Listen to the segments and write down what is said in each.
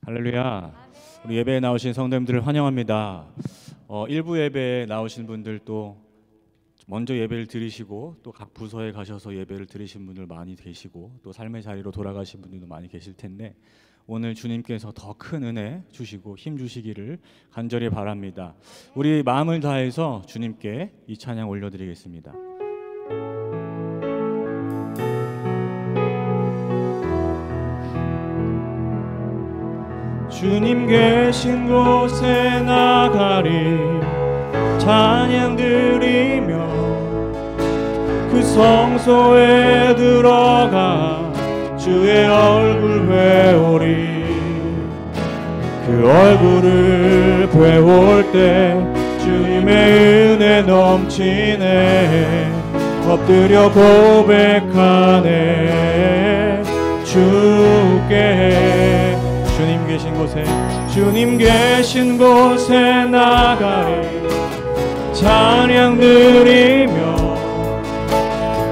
할렐루야. 우리 예배에 나오신 성도님들을 환영합니다. 일부 예배에 나오신 분들도 먼저 예배를 드리시고 또 각 부서에 가셔서 예배를 드리신 분들 많이 계시고 또 삶의 자리로 돌아가신 분들도 많이 계실 텐데 오늘 주님께서 더 큰 은혜 주시고 힘 주시기를 간절히 바랍니다. 우리 마음을 다해서 주님께 이 찬양 올려드리겠습니다. 주님 계신 곳에 나가리 찬양 드리며 그 성소에 들어가 주의 얼굴 배우리. 그 얼굴을 배울 때 주님의 은혜 넘치네. 엎드려 고백하네. 주께 주님 계신 곳에 나가리 찬양 드리며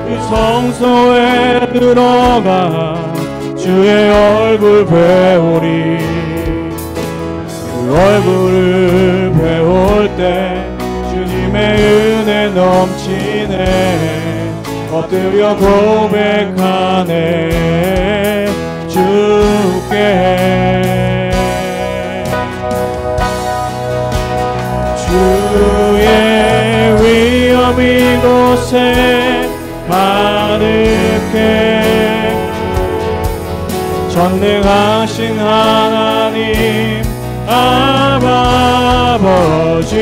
그 성소에 들어가 주의 얼굴 배우리. 그 얼굴을 배울 때 주님의 은혜 넘치네. 엎드려 고백하네. 주께 주의 위엄 이곳에 가득해. 전능하신 하나님 아버지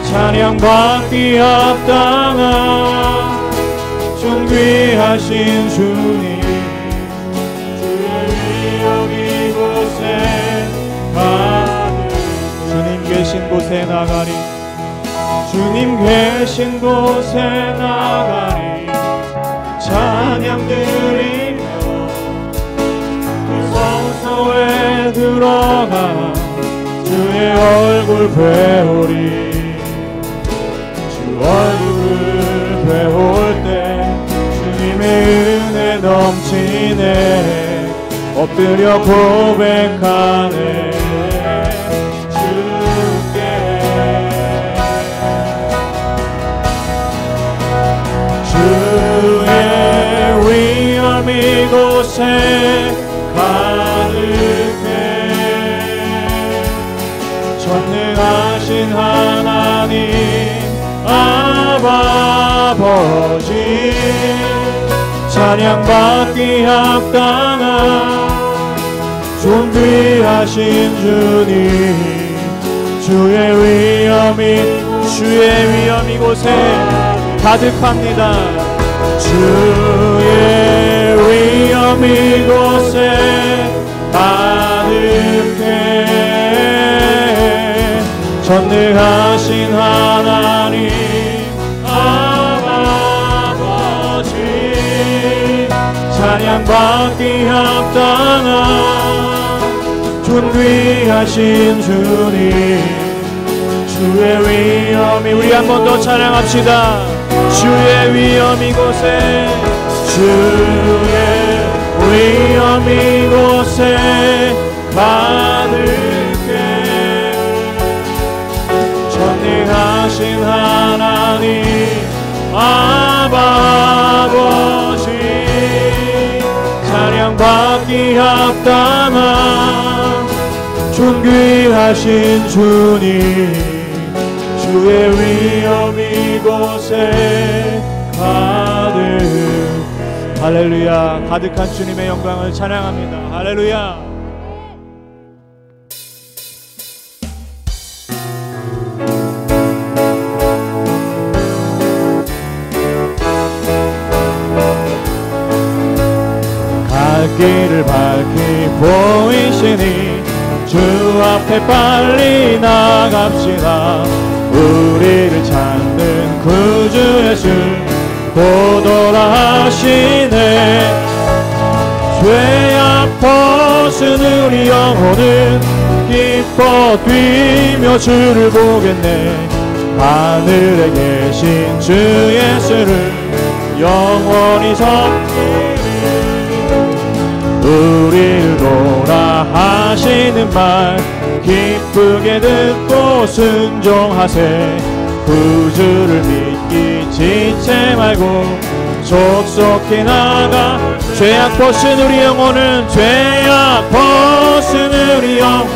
찬양받기 합당한 존귀하신 주님. 주의 위엄 이곳에 가득해. 주님 계신 곳에 나가리. 주님 계신 곳에 나가리 찬양 드리며 그 성소에 들어가 주의 얼굴 배우리. 주 얼굴을 배울 때 주님의 은혜 넘치네. 엎드려 고백하네. 주의 위엄 이곳에 가득해. 전능하신 하나님 아버지 찬양받기 합당한 존귀하신 주님. 주의 위엄 이곳에 가득합니다. 주의 위엄 이곳에 가득해. 전능하신 하나님 아버지 찬양받기 합당한 존귀하신 주님. 주의 위엄이 우리 한 번 더 찬양합시다. 주의 위엄 이곳에 주의 위엄 이곳에 가득해. 전능하신 하나님 아버지 찬양받기 합당한 존귀하신 주님. 주의 위엄 이곳에 가득. 할렐루야. 가득한 주님의 영광을 찬양합니다. 할렐루야. 갈 길을 밝히 보이시니 주 앞에 빨리 나갑시다. 우리를 찾는 구주 예수 곧 오라 하시네. 죄악 벗은 우리 영혼은 기뻐 뛰며 주를 보겠네. 하늘에 계신 주 예수를 영원히 섬기리. 우리를 오라 하시는 말 기쁘게 듣고 순종하세. 구주를 믿기 지체 말고 속속히 나가. 죄악 벗은 우리 영혼은 죄악 벗은 우리 영혼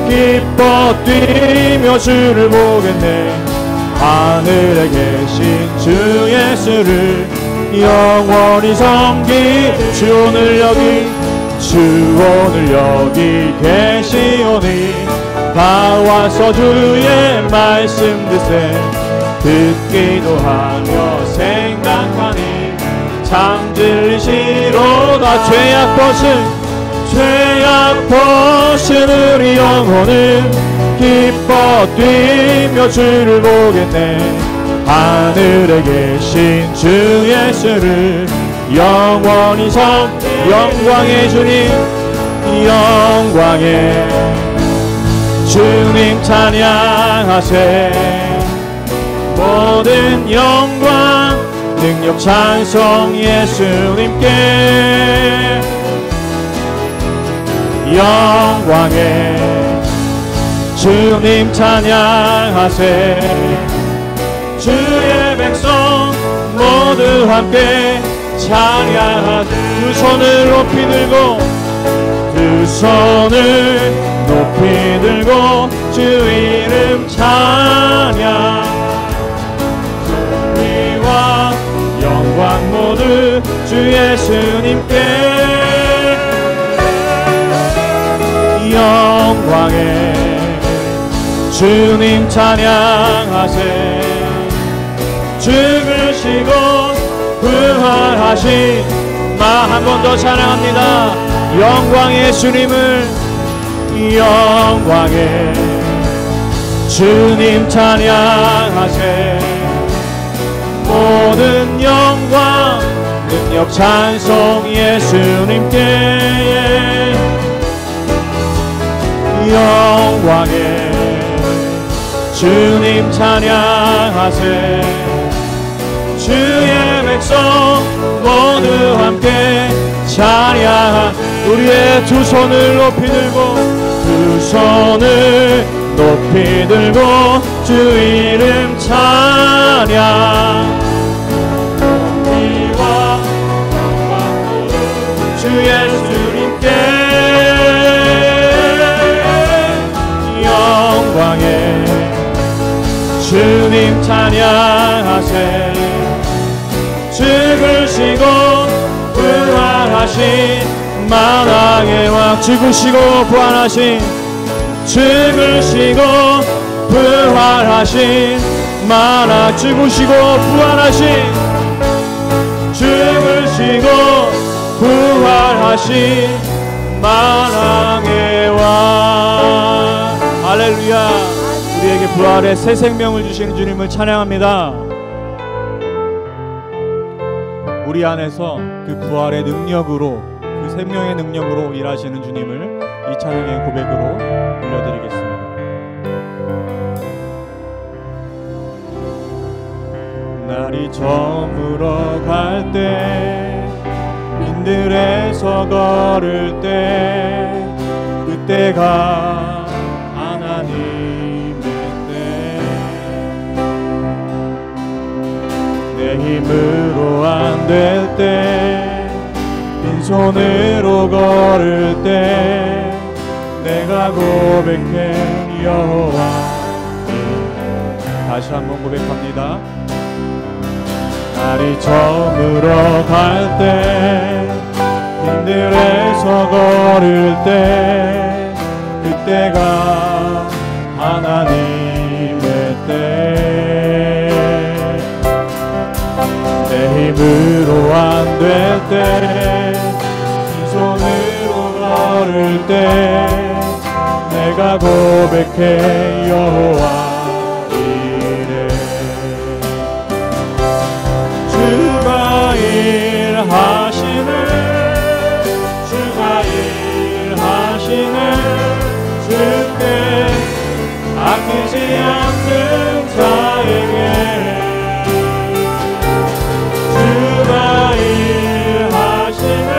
기뻐 뛰며 주를 보겠네. 하늘에 계신 주 예수를 영원히 섬기. 주 오늘 여기 계시오니 다 와서 주의 말씀 듣세. 듣기도 하며 생각하니 참 진리시로다. 죄악 벗은 우리 영혼은 기뻐 뛰며 주를 보겠네. 하늘에 계신 주 예수를 영원히 영광의 주님, 영광의 주님 찬양하세. 모든 영광 능력 찬송 예수님께. 영광의 주님 찬양하세. 주의 백성 모두 함께 찬양하세. 두 손을 높이 들고 주 이름 찬양. 우리와 영광 모두 주 예수님께. 영광의 주님 찬양하세. 죽으시고 부활하신 한 번 더 찬양합니다. 영광의 주님을. 영광의 주님 찬양하세. 모든 영광 능력 찬송 예수님께. 영광의 주님 찬양하세. 주의 백성 모두 함께 찬양. 우리의 두 손을 높이 들고 주 이름 찬양. 우리와 영광 모두 주 예수님께. 영광의 주님 찬양하세. 죽으시고 부활하신 만왕의 왕. 죽으시고 부활하신 만왕. 죽으시고 부활하신 만왕의 왕. 할렐루야. 우리에게 부활의 새 생명을 주시는 주님을 찬양합니다. 우리 안에서 그 부활의 능력으로, 그 생명의 능력으로 일하시는 주님을 이 찬양의 고백으로 들려드리겠습니다. 날이 저물어 갈 때, 빈들에서 걸을 때, 그때가 하나님의 때. 내 힘으로 안 될 때, 빈손으로 걸을 때, 내가 고백해 여호와. 다시 한번 고백합니다. 날이 저물어 갈 때, 빈들에서 걸을 때, 그때가 하나님의 때. 내 힘으로 안 될 때, 빈손으로 걸을 때, 내가 고백해 여호와. 주가 일하시네. 주께 아끼지 않는 자에게. 주가 일하시네.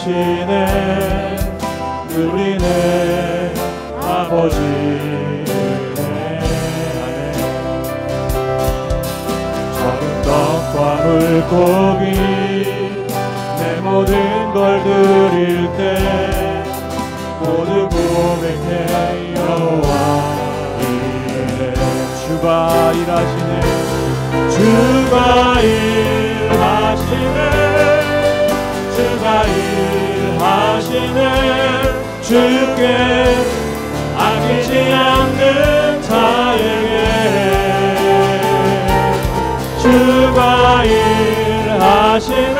하시네 누리네 아버지네. 적은 떡과 물고기 내 모든 걸 드릴 때 모두 고백해 여호와 이르네. 주가 일하시네 주가 일하시네 주가 일하시네 주께 아끼지 않는 자에게 주가 일하시네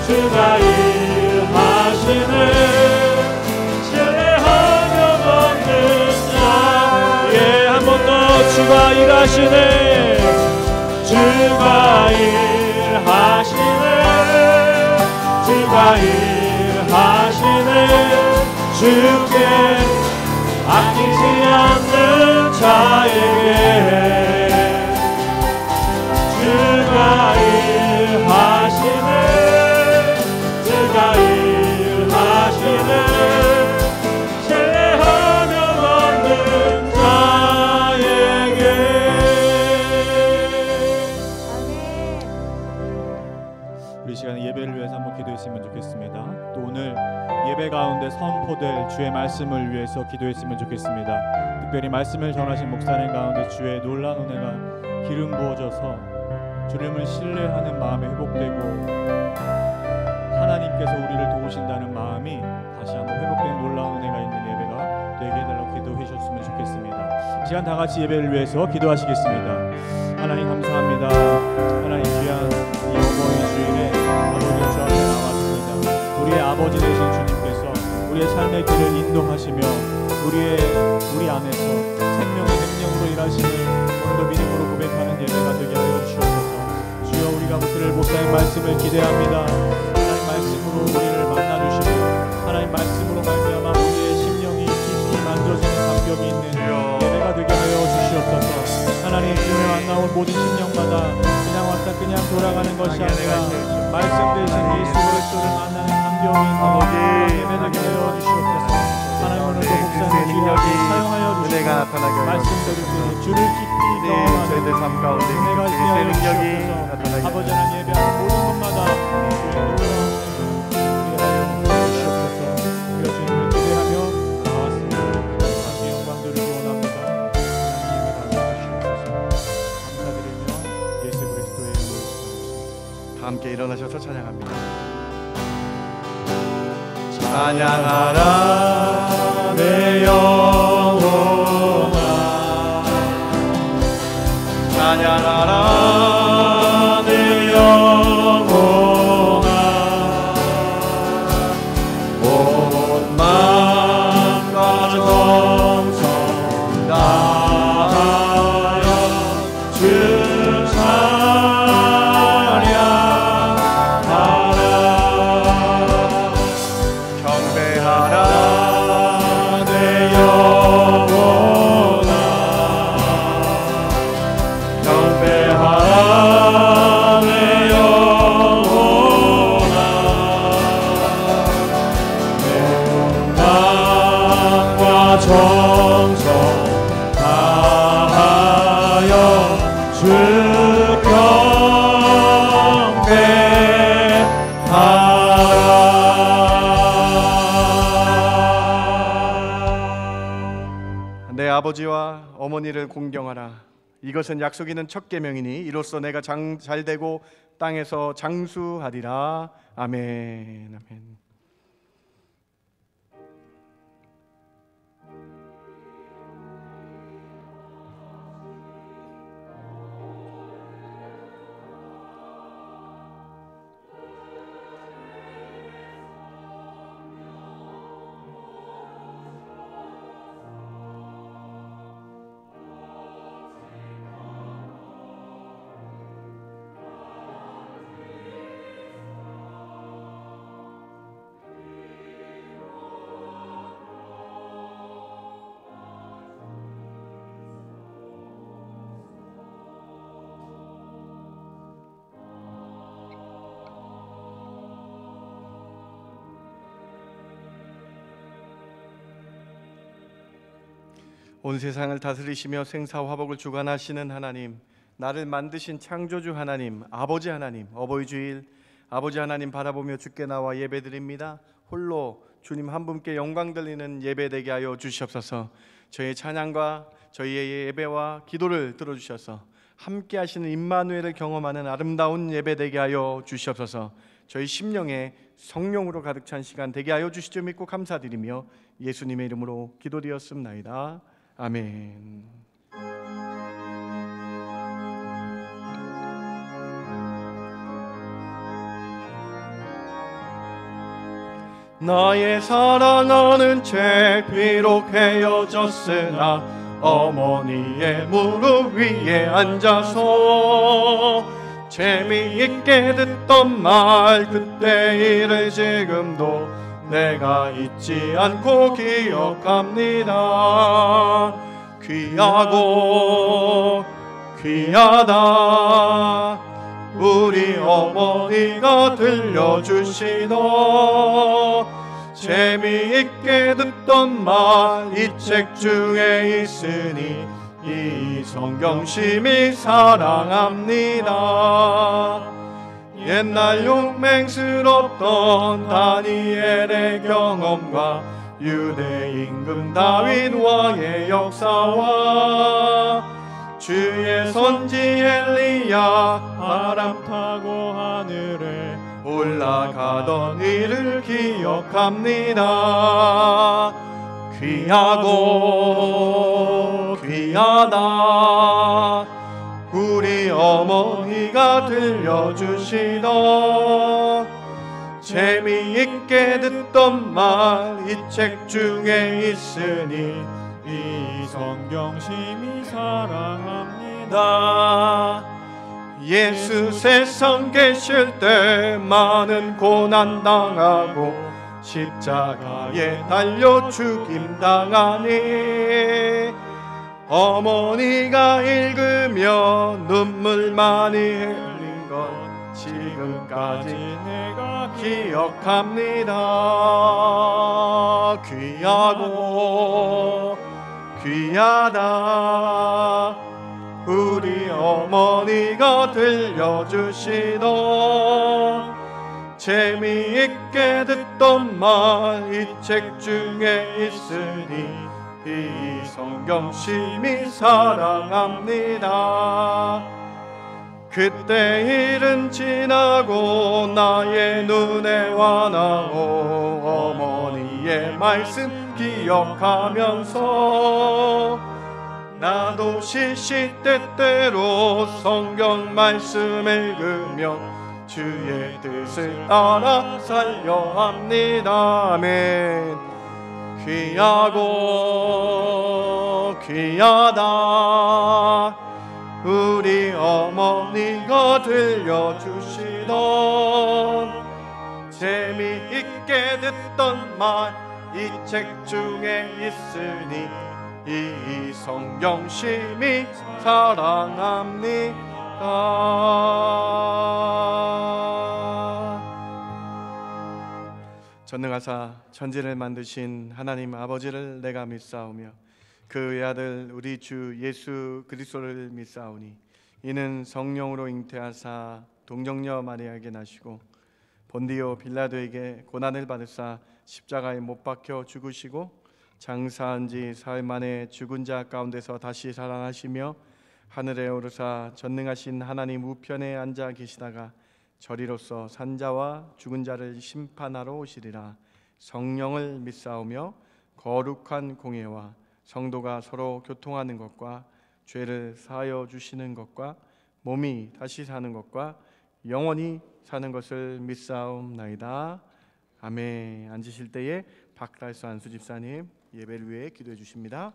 주가 일하시네 신뢰하며 걷는 자에 한 번 더 주가 일하시네 주가 일하시네 주가 일하시네 주께 아끼지 않는 자에게 주가 일하시네 주가 일하시네 신뢰하며 걷는 자에게. 우리 시간에 예배를 위해서 한번 기도했으면 좋겠습니다. 또 오늘 예배 가운데 선포될 주의 말씀을 위해서 기도했으면 좋겠습니다. 특별히 말씀을 전하신 목사님 가운데 주의 놀라운 은혜가 기름 부어져서 주님을 신뢰하는 마음이 회복되고 하나님께서 우리를 도우신다는 마음이 다시 한번 회복된 놀라운 은혜가 있는 예배가 되게 해달라고 기도해 주셨으면 좋겠습니다. 이 시간 다 같이 예배를 위해서 기도하시겠습니다. 하나님 감사합니다. 하나님 귀한 이 어버이 주일에 아버지 주 앞에 나왔습니다. 우리의 아버지 되신 주님께서 우리의 삶의 길을 인도하시며 우리 안에서 생명의 능력으로 일하심을 오늘도 믿음으로 고백하는 예배가 되게 하여 주옵소서. 주여 우리가 그를 목사의 말씀을 기대합니다. 하나님 말씀으로 우리를 만나주시고 하나님 말씀으로 말미암아 우리의 심령이 깊이 만져지는 감격이 있는 예배가 되게 하여 주시옵소서. 하나님 주님의 안 나온 모든 심령마다 그냥 왔다 그냥 돌아가는 것이 아니라 말씀 대신 예수 그리스도를 만나는 감격이 있는 예배 되게 하여 주시옵소서. 하나님 오늘도 목사님 귀하게 사용하여 주시고 말씀 드릴 때 주를 깊이 경험하는 은혜가 있게 하여 주시옵소서. 아버지 하나님 예배하는 모든 곳마다 주님을 기대하며 나왔습니다. 다시 영광 드리기 원합니다. 감사드리며 예수 그리스도의 이름으로 다 함께 일어나셔서 찬양합니다. 찬양하라 내 영혼아 찬양하라 내 영혼아 온 마음과 정성 다하여 주 정성 다하여 주 경배하라. 내 아버지와 어머니를 공경하라. 이것은 약속 있는 첫 계명이니 이로써 내가 잘되고 땅에서 장수하리라. 아멘. 아멘. 온 세상을 다스리시며 생사화복을 주관하시는 하나님, 나를 만드신 창조주 하나님, 아버지 하나님, 어버이 주일 아버지 하나님 바라보며 주께 나와 예배드립니다. 홀로 주님 한 분께 영광 돌리는 예배 되게 하여 주시옵소서. 저희의 찬양과 저희의 예배와 기도를 들어주셔서 함께 하시는 임마누엘을 경험하는 아름다운 예배 되게 하여 주시옵소서. 저희 심령에 성령으로 가득 찬 시간 되게 하여 주시죠 믿고 감사드리며 예수님의 이름으로 기도드렸습나이다. 아멘. 나의 사랑하는 채 비록 헤어졌으나 어머니의 무릎 위에 앉아서 재미있게 듣던 말 그때 일을 지금도 내가 잊지 않고 기억합니다. 귀하고 귀하다 우리 어머니가 들려주시던 재미있게 듣던 말 이 책 중에 있으니 이 성경 심히 사랑합니다. 옛날 용맹스럽던 다니엘의 경험과 유대 임금 다윗 왕의 역사와 주의 선지 엘리야 바람 타고 하늘에 올라가던 일을 기억합니다. 귀하고 귀하다 우리 어머니가 들려주시던 재미있게 듣던 말 이 책 중에 있으니 이 성경 심히 사랑합니다. 예수 세상 계실 때 많은 고난 당하고 십자가에 달려 죽임 당하니 어머니가 읽으며 눈물 많이 흘린 것 지금까지 내가 기억합니다. 귀하고 귀하다 우리 어머니가 들려주시던 재미있게 듣던 말 이 책 중에 있으니 이 성경 심히 사랑합니다. 그때 일은 지나고 나의 눈에 와나오 어머니의 말씀 기억하면서 나도 시시때때로 성경 말씀 읽으며 주의 뜻을 따라 살려 합니다. 아멘. 귀하고 귀하다 우리 어머니가 들려주시던 재미있게 듣던 말 이 책 중에 있으니 이 성경 심히 사랑합니다. 전능하사 천지를 만드신 하나님 아버지를 내가 믿사오며 그 외아들 우리 주 예수 그리스도를 믿사오니 이는 성령으로 잉태하사 동정녀 마리아에게 나시고 본디오 빌라도에게 고난을 받으사 십자가에 못 박혀 죽으시고 장사한 지 사흘 만에 죽은 자 가운데서 다시 살아나시며 하늘에 오르사 전능하신 하나님 우편에 앉아 계시다가 저리로서 산자와 죽은 자를 심판하러 오시리라. 성령을 믿사오며 거룩한 공예와 성도가 서로 교통하는 것과 죄를 사하여 주시는 것과 몸이 다시 사는 것과 영원히 사는 것을 믿사옵나이다. 아멘. 앉으실 때에 박달수 안수 집사님 예배를 위해 기도해 주십니다.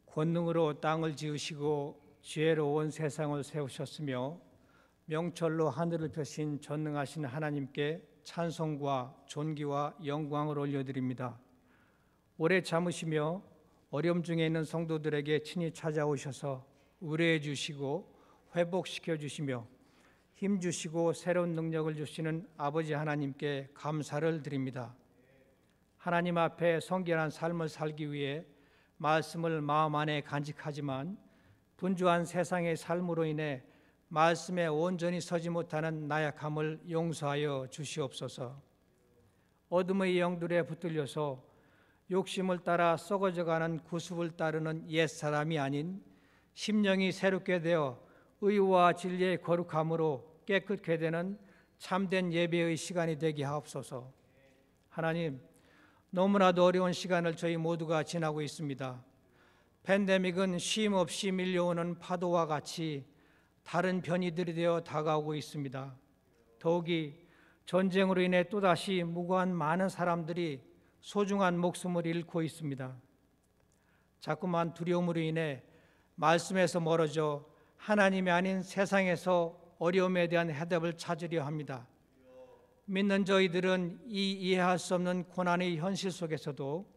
권능으로 땅을 지으시고 지혜로 온 세상을 세우셨으며 명철로 하늘을 펴신 전능하신 하나님께 찬송과 존귀와 영광을 올려드립니다. 오래 참으시며 어려움 중에 있는 성도들에게 친히 찾아오셔서 의뢰해 주시고 회복시켜 주시며 힘 주시고 새로운 능력을 주시는 아버지 하나님께 감사를 드립니다. 하나님 앞에 성결한 삶을 살기 위해 말씀을 마음 안에 간직하지만 분주한 세상의 삶으로 인해 말씀에 온전히 서지 못하는 나약함을 용서하여 주시옵소서. 어둠의 영들에 붙들려서 욕심을 따라 썩어져가는 구습을 따르는 옛사람이 아닌 심령이 새롭게 되어 의와 진리의 거룩함으로 깨끗게 되는 참된 예배의 시간이 되게 하옵소서. 하나님, 너무나도 어려운 시간을 저희 모두가 지나고 있습니다. 팬데믹은 쉼 없이 밀려오는 파도와 같이 다른 변이들이 되어 다가오고 있습니다. 더욱이 전쟁으로 인해 또다시 무고한 많은 사람들이 소중한 목숨을 잃고 있습니다. 자꾸만 두려움으로 인해 말씀에서 멀어져 하나님이 아닌 세상에서 어려움에 대한 해답을 찾으려 합니다. 믿는 저희들은 이 이해할 수 없는 고난의 현실 속에서도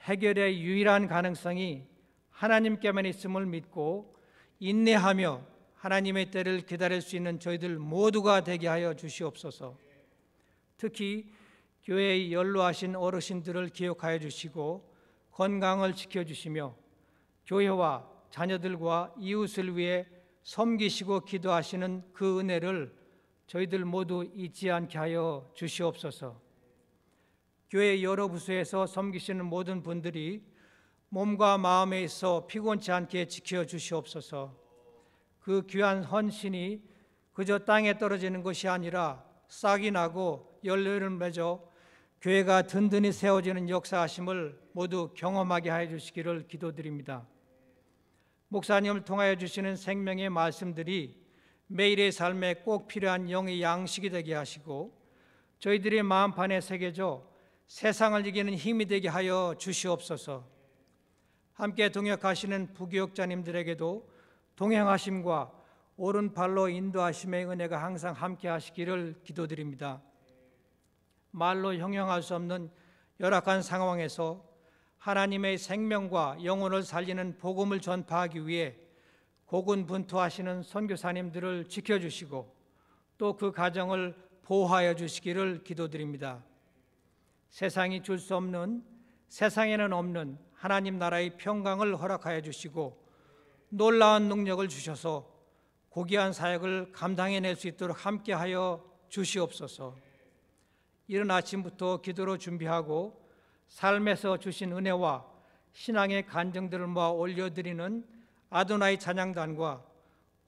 해결의 유일한 가능성이 하나님께만 있음을 믿고 인내하며 하나님의 때를 기다릴 수 있는 저희들 모두가 되게 하여 주시옵소서. 특히 교회의 연로하신 어르신들을 기억하여 주시고 건강을 지켜주시며 교회와 자녀들과 이웃을 위해 섬기시고 기도하시는 그 은혜를 저희들 모두 잊지 않게 하여 주시옵소서. 교회 여러 부서에서 섬기시는 모든 분들이 몸과 마음에 있어 피곤치 않게 지켜주시옵소서. 그 귀한 헌신이 그저 땅에 떨어지는 것이 아니라 싹이 나고 열매를 맺어 교회가 든든히 세워지는 역사하심을 모두 경험하게 하여 주시기를 기도드립니다. 목사님을 통하여 주시는 생명의 말씀들이 매일의 삶에 꼭 필요한 영의 양식이 되게 하시고 저희들의 마음판에 새겨져 세상을 이기는 힘이 되게 하여 주시옵소서. 함께 동역하시는 부교역자님들에게도 동행하심과 오른팔로 인도하심의 은혜가 항상 함께 하시기를 기도드립니다. 말로 형용할 수 없는 열악한 상황에서 하나님의 생명과 영혼을 살리는 복음을 전파하기 위해 고군분투하시는 선교사님들을 지켜주시고 또 그 가정을 보호하여 주시기를 기도드립니다. 세상이 줄 수 없는, 세상에는 없는 하나님 나라의 평강을 허락하여 주시고 놀라운 능력을 주셔서 고귀한 사역을 감당해낼 수 있도록 함께하여 주시옵소서. 이른 아침부터 기도로 준비하고 삶에서 주신 은혜와 신앙의 간증들을 모아 올려드리는 아도나이 찬양단과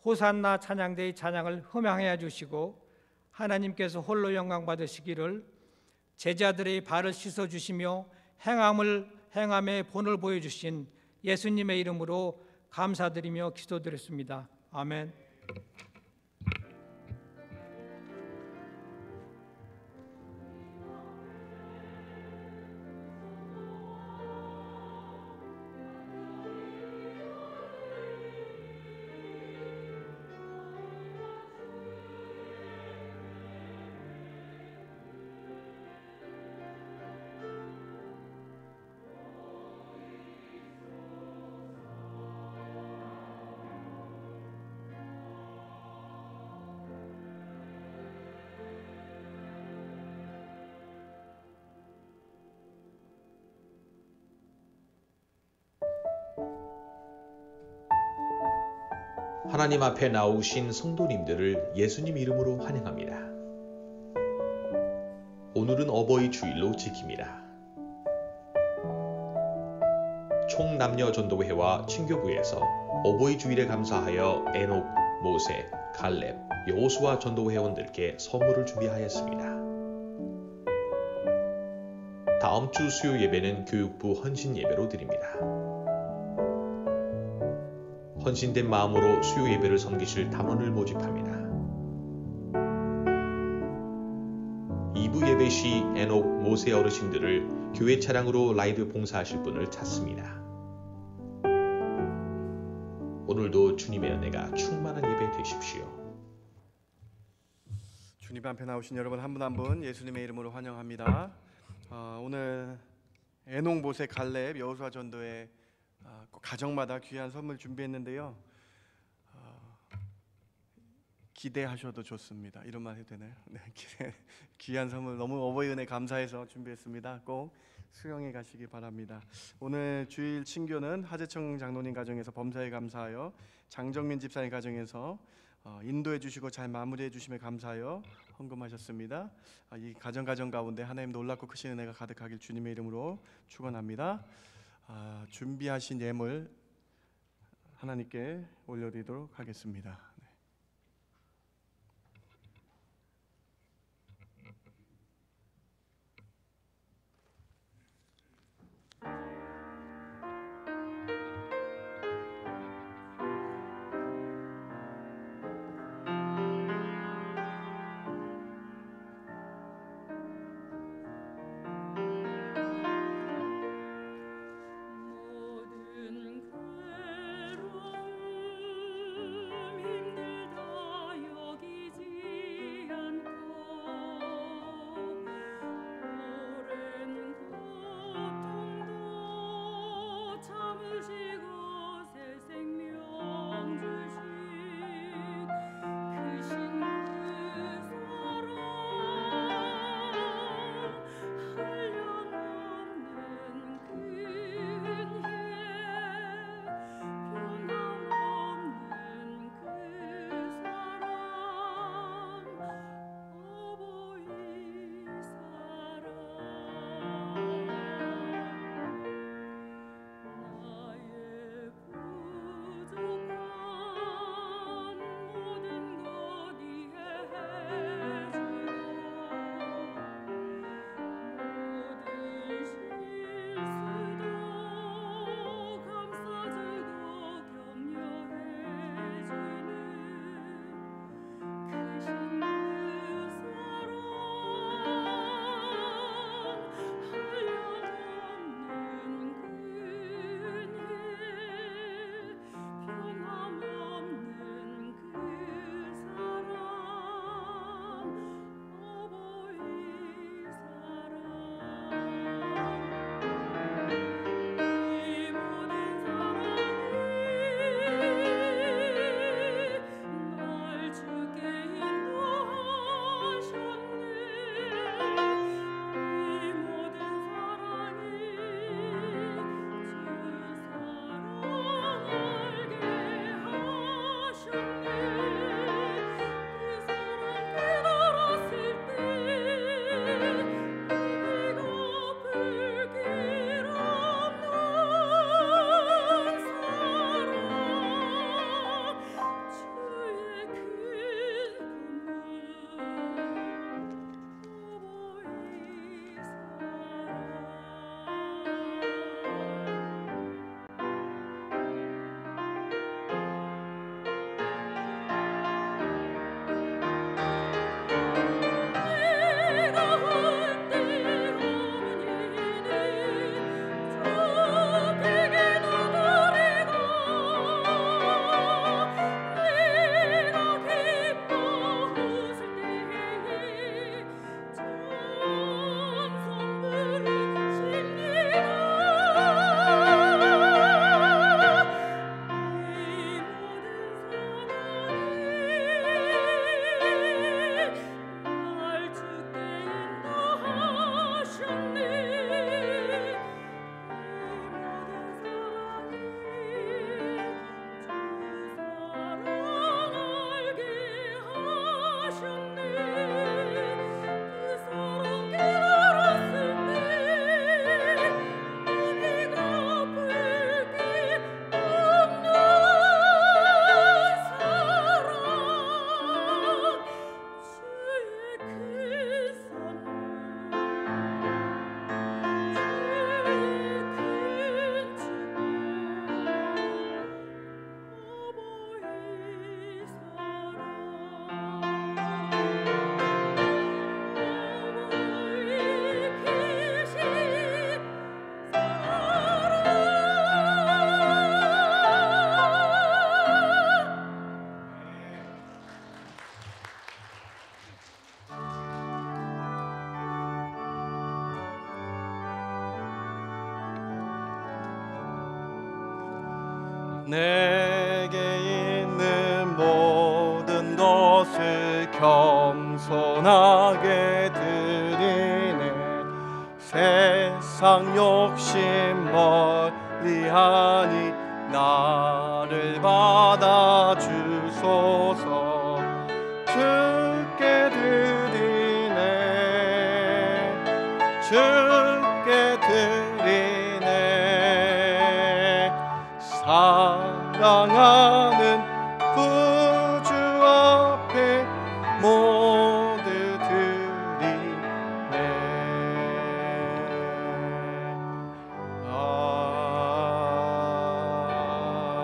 호산나 찬양대의 찬양을 흠양해 주시고 하나님께서 홀로 영광 받으시기를 제자들의 발을 씻어주시며 행함의 본을 보여주신 예수님의 이름으로 감사드리며 기도드렸습니다. 아멘. 하나님 앞에 나오신 성도님들을 예수님 이름으로 환영합니다. 오늘은 어버이 주일로 지킵니다. 총남녀 전도회와 친교부에서 어버이 주일에 감사하여 에녹, 모세, 갈렙, 여호수아 전도 회원들께 선물을 준비하였습니다. 다음 주 수요 예배는 교육부 헌신 예배로 드립니다. 헌신된 마음으로 수요 예배를 섬기실 담원을 모집합니다. 2부 예배 시 에녹, 모세 어르신들을 교회 차량으로 라이드 봉사하실 분을 찾습니다. 오늘도 주님의 은혜가 충만한 예배 되십시오. 주님 앞에 나오신 여러분 한 분 한 분 예수님의 이름으로 환영합니다. 오늘 에녹, 모세, 갈렙, 여호수아 전도에 꼭 가정마다 귀한 선물 준비했는데요. 기대하셔도 좋습니다. 이런 말 해도 되나요? 네, 귀한 선물 너무 어버이 은혜 감사해서 준비했습니다. 꼭 수영해 가시기 바랍니다. 오늘 주일 친교는 하재청 장로님 가정에서 범사에 감사하여, 장정민 집사님 가정에서 인도해 주시고 잘 마무리해 주심에 감사하여 헌금하셨습니다. 이 가정 가운데 하나님 놀랍고 크신 은혜가 가득하길 주님의 이름으로 축원합니다. 준비하신 예물 하나님께 올려드리도록 하겠습니다. 네. 모든 괴로움 내게 있는 모든 것을 겸손하게 드리네. 세상 욕심 멀리하니 나를 받아주소서. 주께 드리네, 주께 드리네. 사랑하는 구주 앞에 모두 드리네.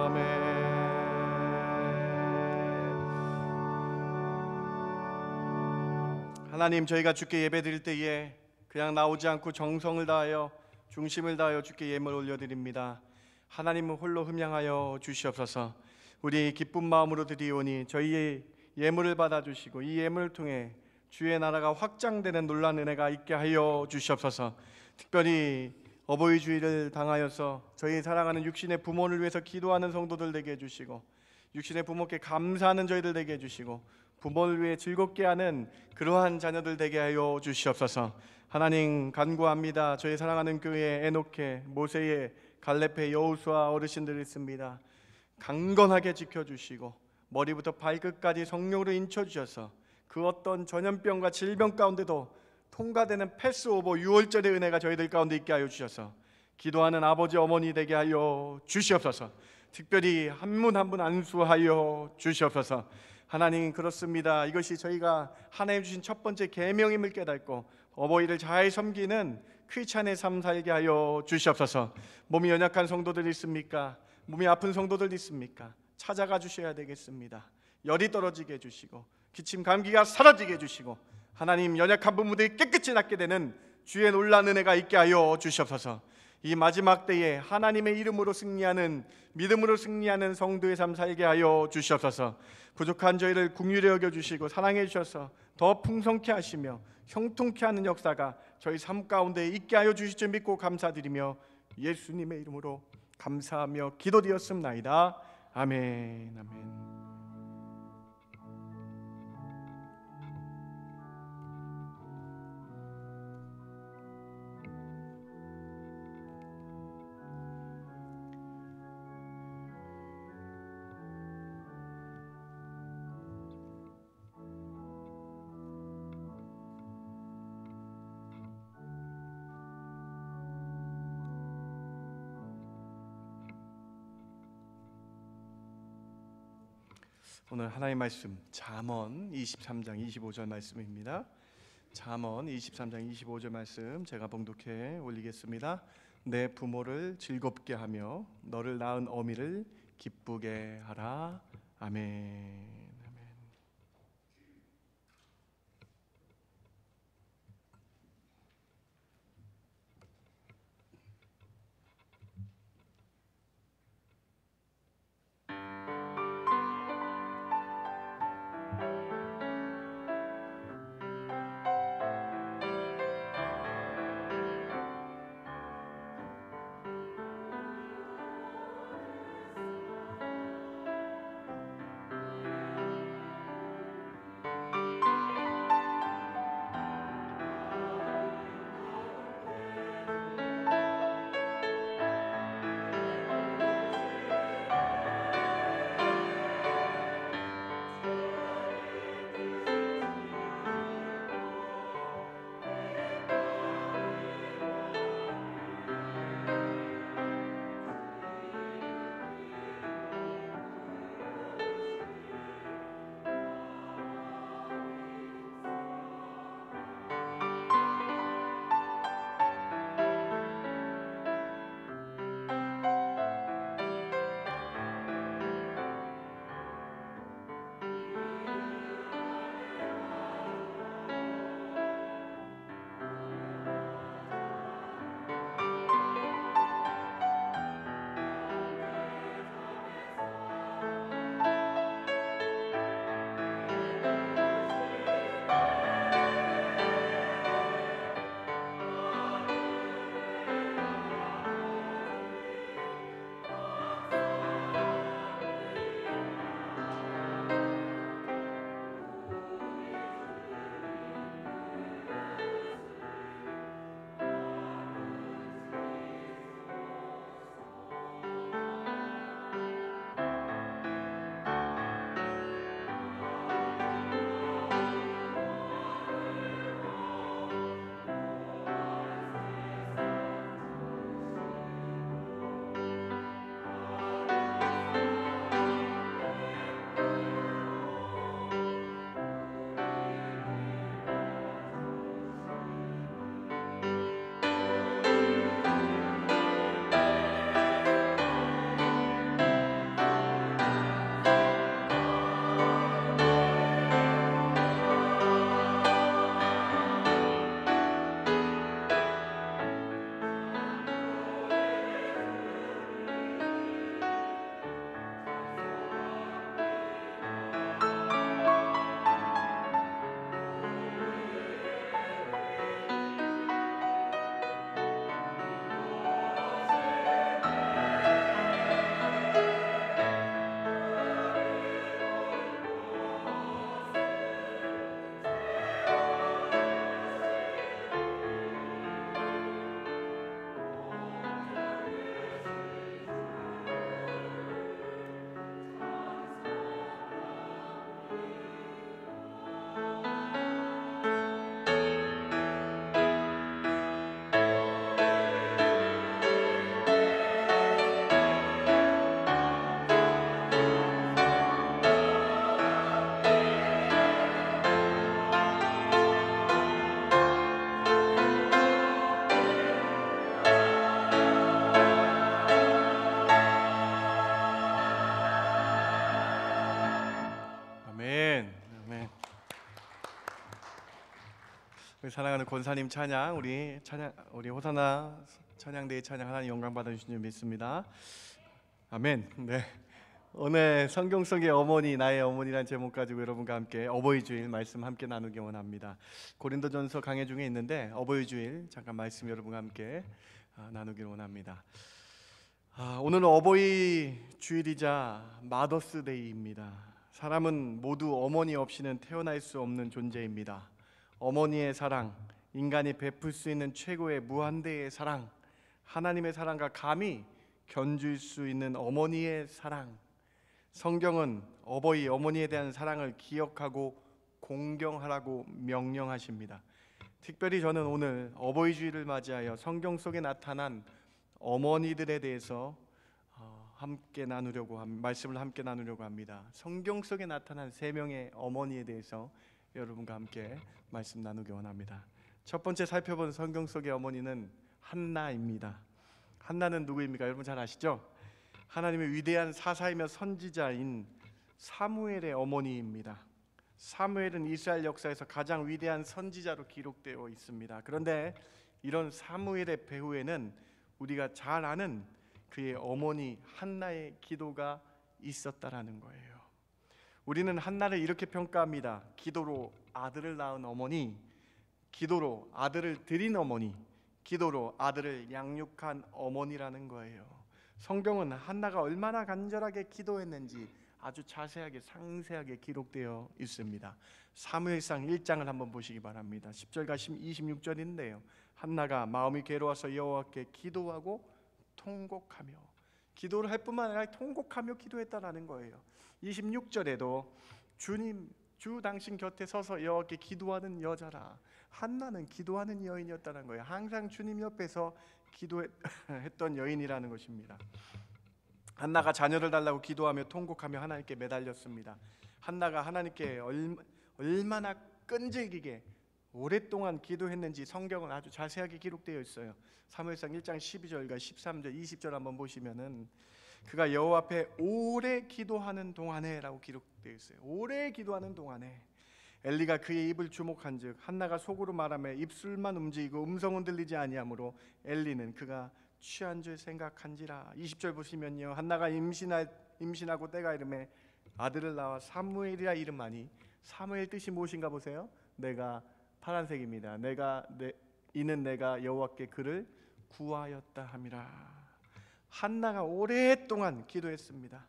아멘. 하나님, 저희가 주께 예배 드릴 때에 그냥 나오지 않고 정성을 다하여 중심을 다하여 주께 예물 올려드립니다. 하나님은 홀로 흠양하여 주시옵소서. 우리 기쁜 마음으로 드리오니 저희의 예물을 받아주시고 이 예물을 통해 주의 나라가 확장되는 놀라운 은혜가 있게 하여 주시옵소서. 특별히 어버이 주일을 당하여서 저희 사랑하는 육신의 부모를 위해서 기도하는 성도들 되게 해주시고, 육신의 부모께 감사하는 저희들 되게 해주시고, 부모를 위해 즐겁게 하는 그러한 자녀들 되게 하여 주시옵소서. 하나님 간구합니다. 저희 사랑하는 교회 에녹회, 모세의, 갈렙회, 여호수아 어르신들이 있습니다. 강건하게 지켜주시고 머리부터 발끝까지 성령으로 인쳐주셔서 그 어떤 전염병과 질병 가운데도 통과되는 패스오버 6월절의 은혜가 저희들 가운데 있게 하여 주셔서 기도하는 아버지 어머니 되게 하여 주시옵소서. 특별히 한 분 한 분 안수하여 주시옵소서. 하나님, 그렇습니다. 이것이 저희가 하나님 주신 첫 번째 계명임을 깨닫고 어버이를 잘 섬기는 크리스찬의 삶 살게 하여 주시옵소서. 몸이 연약한 성도들 있습니까? 몸이 아픈 성도들 있습니까? 찾아가 주셔야 되겠습니다. 열이 떨어지게 해주시고 기침 감기가 사라지게 해주시고 하나님, 연약한 부분들이 깨끗이 낫게 되는 주의 놀라운 은혜가 있게 하여 주시옵소서. 이 마지막 때에 하나님의 이름으로 승리하는, 믿음으로 승리하는 성도의 삶 살게 하여 주시옵소서. 부족한 저희를 긍휼히 여겨주시고 사랑해 주셔서 더 풍성케 하시며 형통케 하는 역사가 저희 삶 가운데 있게 하여 주실 줄 믿고 감사드리며 예수님의 이름으로 감사하며 기도드렸습나이다. 아멘. 아멘. 오늘 하나님의 말씀 잠언 23장 25절 말씀입니다. 잠언 23장 25절 말씀 제가 봉독해 올리겠습니다. 내 부모를 즐겁게 하며 너를 낳은 어미를 기쁘게 하라. 아멘. 사랑하는 권사님 찬양, 우리 호사나 찬양대의 찬양 하나님 영광 받아주신 줄 믿습니다. 아멘. 네. 오늘 성경 속의 어머니, 나의 어머니란 제목 가지고 여러분과 함께 어버이 주일 말씀 함께 나누기 원합니다. 고린도전서 강해 중에 있는데 어버이 주일 잠깐 말씀 여러분과 함께 나누기를 원합니다. 오늘은 어버이 주일이자 마더스데이입니다. 사람은 모두 어머니 없이는 태어날 수 없는 존재입니다. 어머니의 사랑, 인간이 베풀 수 있는 최고의 무한대의 사랑, 하나님의 사랑과 감히 견줄 수 있는 어머니의 사랑. 성경은 어머니에 대한 사랑을 기억하고 공경하라고 명령하십니다. 특별히 저는 오늘 어버이 주일을 맞이하여 성경 속에 나타난 어머니들에 대해서 말씀을 함께 나누려고 합니다. 성경 속에 나타난 3명의 어머니에 대해서 여러분과 함께 말씀 나누기 원합니다. 첫 번째 살펴본 성경 속의 어머니는 한나입니다. 한나는 누구입니까? 여러분 잘 아시죠? 하나님의 위대한 사사이며 선지자인 사무엘의 어머니입니다. 사무엘은 이스라엘 역사에서 가장 위대한 선지자로 기록되어 있습니다. 그런데 이런 사무엘의 배후에는 우리가 잘 아는 그의 어머니 한나의 기도가 있었다라는 거예요. 우리는 한나를 이렇게 평가합니다. 기도로 아들을 낳은 어머니, 기도로 아들을 드린 어머니, 기도로 아들을 양육한 어머니라는 거예요. 성경은 한나가 얼마나 간절하게 기도했는지 아주 자세하게 상세하게 기록되어 있습니다. 사무엘상 1장을 한번 보시기 바랍니다. 10절과 26절인데요. 한나가 마음이 괴로워서 여호와께 기도하고 통곡하며, 기도를 할 뿐만 아니라 통곡하며 기도했다라는 거예요. 26절에도 주님, 주 당신 곁에 서서 여호와께 기도하는 여자라. 한나는 기도하는 여인이었다는 거예요. 항상 주님 옆에서 기도했던 여인이라는 것입니다. 한나가 자녀를 달라고 기도하며 통곡하며 하나님께 매달렸습니다. 한나가 하나님께 얼마나 끈질기게 오랫동안 기도했는지 성경은 아주 자세하게 기록되어 있어요. 사무엘상 1장 12절과 13절, 20절 한번 보시면은 그가 여호와 앞에 오래 기도하는 동안에라고 기록되어 있어요. 오래 기도하는 동안에 엘리가 그의 입을 주목한즉 한나가 속으로 말하며 입술만 움직이고 음성은 들리지 아니하므로 엘리는 그가 취한 줄 생각한지라. 20절 보시면요, 한나가 임신하고 때가 이름에 아들을 낳아 사무엘이라 이름하니, 사무엘 뜻이 무엇인가 보세요. 내가 파란색입니다. 이는 내가 여호와께 그를 구하였다 함이라. 한나가 오랫동안 기도했습니다.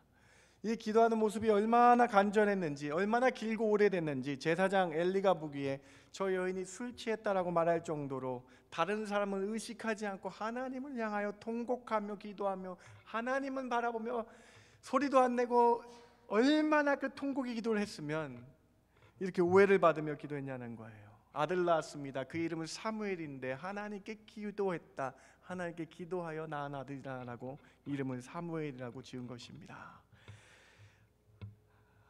이 기도하는 모습이 얼마나 간절했는지, 얼마나 길고 오래됐는지 제사장 엘리가 보기에 저 여인이 술 취했다라고 말할 정도로 다른 사람을 의식하지 않고 하나님을 향하여 통곡하며 기도하며 하나님을 바라보며 소리도 안 내고 얼마나 그 통곡의 기도를 했으면 이렇게 오해를 받으며 기도했냐는 거예요. 아들 낳았습니다. 그 이름은 사무엘인데 하나님께 기도했다. 하나님께 기도하여 낳은 아들이라고 이름을 사무엘이라고 지은 것입니다.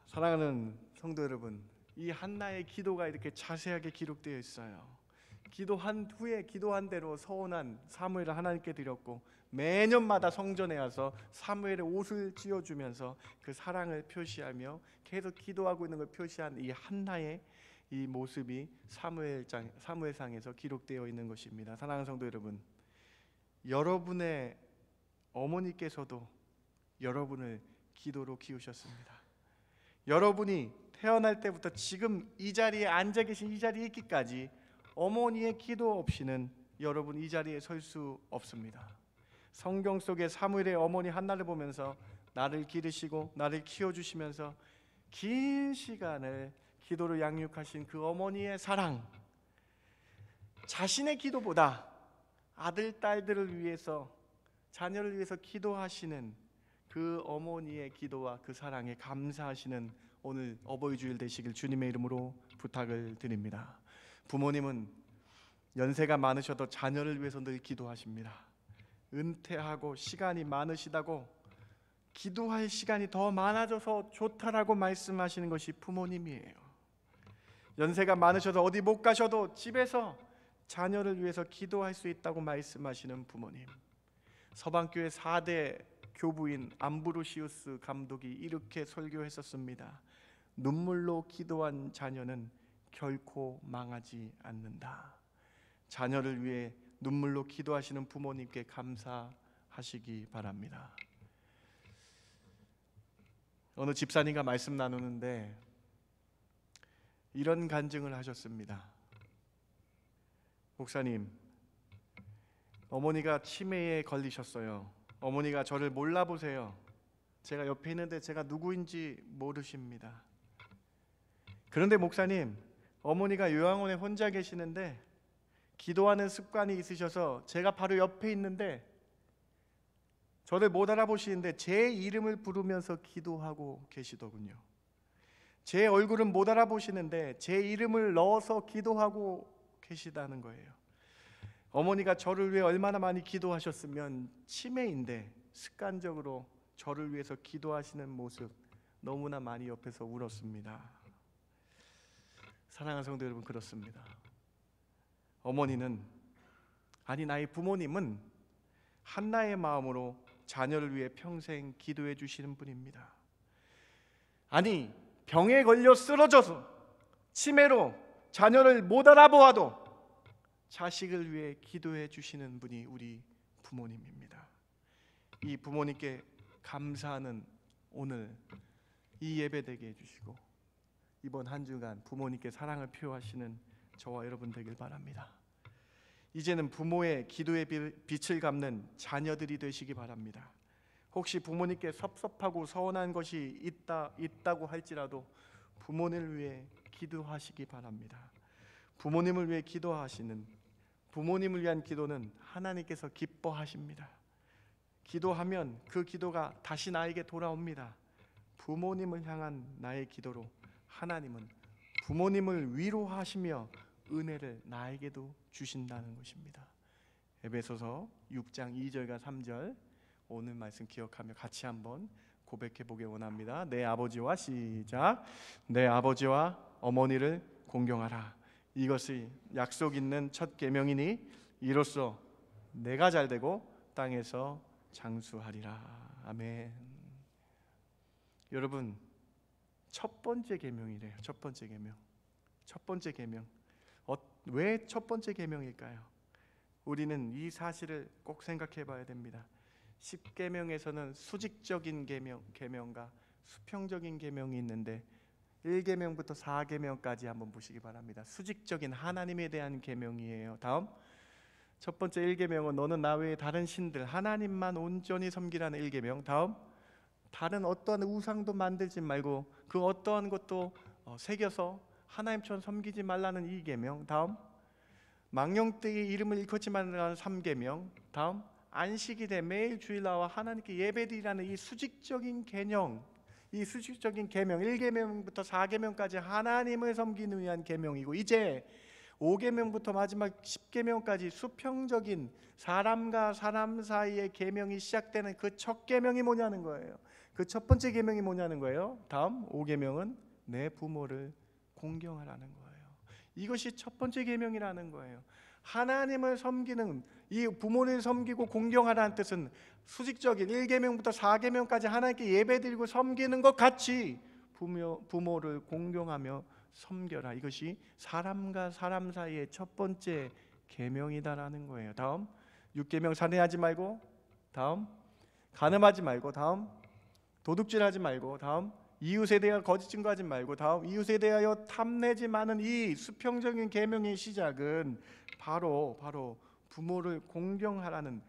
사랑하는 성도 여러분, 이 한나의 기도가 이렇게 자세하게 기록되어 있어요. 기도한 후에 기도한 대로 서원한 사무엘을 하나님께 드렸고, 매년마다 성전에 와서 사무엘의 옷을 찢어주면서 그 사랑을 표시하며 계속 기도하고 있는 걸 표시한 이 한나의 이 모습이 사무엘상에서 기록되어 있는 것입니다. 사랑하는 성도 여러분, 여러분의 어머니께서도 여러분을 기도로 키우셨습니다. 여러분이 태어날 때부터 지금 이 자리에 앉아 계신 이 자리에 있기까지 어머니의 기도 없이는 여러분 이 자리에 설 수 없습니다. 성경 속의 사무엘의 어머니 한나를 보면서 나를 기르시고 나를 키워주시면서 긴 시간을 기도로 양육하신 그 어머니의 사랑, 자신의 기도보다 아들, 딸들을 위해서, 자녀를 위해서 기도하시는 그 어머니의 기도와 그 사랑에 감사하시는 오늘 어버이 주일 되시길 주님의 이름으로 부탁을 드립니다. 부모님은 연세가 많으셔도 자녀를 위해서 늘 기도하십니다. 은퇴하고 시간이 많으시다고 기도할 시간이 더 많아져서 좋다라고 말씀하시는 것이 부모님이에요. 연세가 많으셔도 어디 못 가셔도 집에서 자녀를 위해서 기도할 수 있다고 말씀하시는 부모님. 서방교회 4대 교부인 암브로시우스 감독이 이렇게 설교했었습니다. 눈물로 기도한 자녀는 결코 망하지 않는다. 자녀를 위해 눈물로 기도하시는 부모님께 감사하시기 바랍니다. 어느 집사님과 말씀 나누는데 이런 간증을 하셨습니다. 목사님, 어머니가 치매에 걸리셨어요. 어머니가 저를 몰라보세요. 제가 옆에 있는데 제가 누구인지 모르십니다. 그런데 목사님, 어머니가 요양원에 혼자 계시는데 기도하는 습관이 있으셔서 제가 바로 옆에 있는데 저를 못 알아보시는데 제 이름을 부르면서 기도하고 계시더군요. 제 얼굴은 못 알아보시는데 제 이름을 넣어서 기도하고 계시다는 거예요. 어머니가 저를 위해 얼마나 많이 기도하셨으면 치매인데 습관적으로 저를 위해서 기도하시는 모습 너무나 많이 옆에서 울었습니다. 사랑하는 성도 여러분, 그렇습니다. 어머니는, 아니 나의 부모님은 한나의 마음으로 자녀를 위해 평생 기도해 주시는 분입니다. 아니 병에 걸려 쓰러져서 치매로 자녀를 못 알아보아도 자식을 위해 기도해 주시는 분이 우리 부모님입니다. 이 부모님께 감사하는 오늘 이 예배 되게 해주시고 이번 한 주간 부모님께 사랑을 표하시는 저와 여러분 되길 바랍니다. 이제는 부모의 기도의 빛을 갚는 자녀들이 되시기 바랍니다. 혹시 부모님께 섭섭하고 서운한 것이 있다고 할지라도 부모님을 위해 기도하시기 바랍니다. 부모님을 위해 기도하시는, 부모님을 위한 기도는 하나님께서 기뻐하십니다. 기도하면 그 기도가 다시 나에게 돌아옵니다. 부모님을 향한 나의 기도로 하나님은 부모님을 위로하시며 은혜를 나에게도 주신다는 것입니다. 에베소서 6장 2절과 3절 오늘 말씀 기억하며 같이 한번 고백해 보기 원합니다. 내 아버지와 시작. 내 아버지와 어머니를 공경하라. 이것이 약속 있는 첫 계명이니 이로써 내가 잘되고 땅에서 장수하리라. 아멘. 여러분, 첫 번째 계명이래요. 첫 번째 계명. 첫 번째 계명. 왜 첫 번째 계명일까요? 우리는 이 사실을 꼭 생각해 봐야 됩니다. 10계명에서는 수직적인 계명과 수평적인 계명이 있는데 1계명부터 4계명까지 한번 보시기 바랍니다. 수직적인 하나님에 대한 계명이에요. 다음, 첫 번째 1계명은 너는 나 외에 다른 신들 하나님만 온전히 섬기라는 1계명. 다음, 다른 어떠한 우상도 만들지 말고 그 어떠한 것도 새겨서 하나님처럼 섬기지 말라는 2계명. 다음, 망령되이 이름을 일컫지 말라는 3계명. 다음, 안식이 돼 매일 주일 나와 하나님께 예배드리라는 이 수직적인 개념, 이 수직적인 계명 1계명부터 4계명까지 하나님을 섬기는 위한 계명이고, 이제 5계명부터 마지막 10계명까지 수평적인 사람과 사람 사이의 계명이 시작되는 그 첫 계명이 뭐냐는 거예요. 그 첫 번째 계명이 뭐냐는 거예요. 다음 5계명은 내 부모를 공경하라는 거예요. 이것이 첫 번째 계명이라는 거예요. 하나님을 섬기는, 이 부모를 섬기고 공경하라는 뜻은 수직적인 1계명부터 4계명까지 하나님께 예배드리고 섬기는 것 같이 부모를 공경하며 섬겨라. 이것이 사람과 사람 사이의 첫 번째 계명이다라는 거예요. 다음 6계명 살인하지 말고, 다음 간음하지 말고, 다음 도둑질하지 말고, 다음 이웃에 대하여 거짓 증거하지 말고, 다음 이웃에 대하여 탐내지 마는 이 수평적인 계명의 시작은 바로 부모를 공경하라는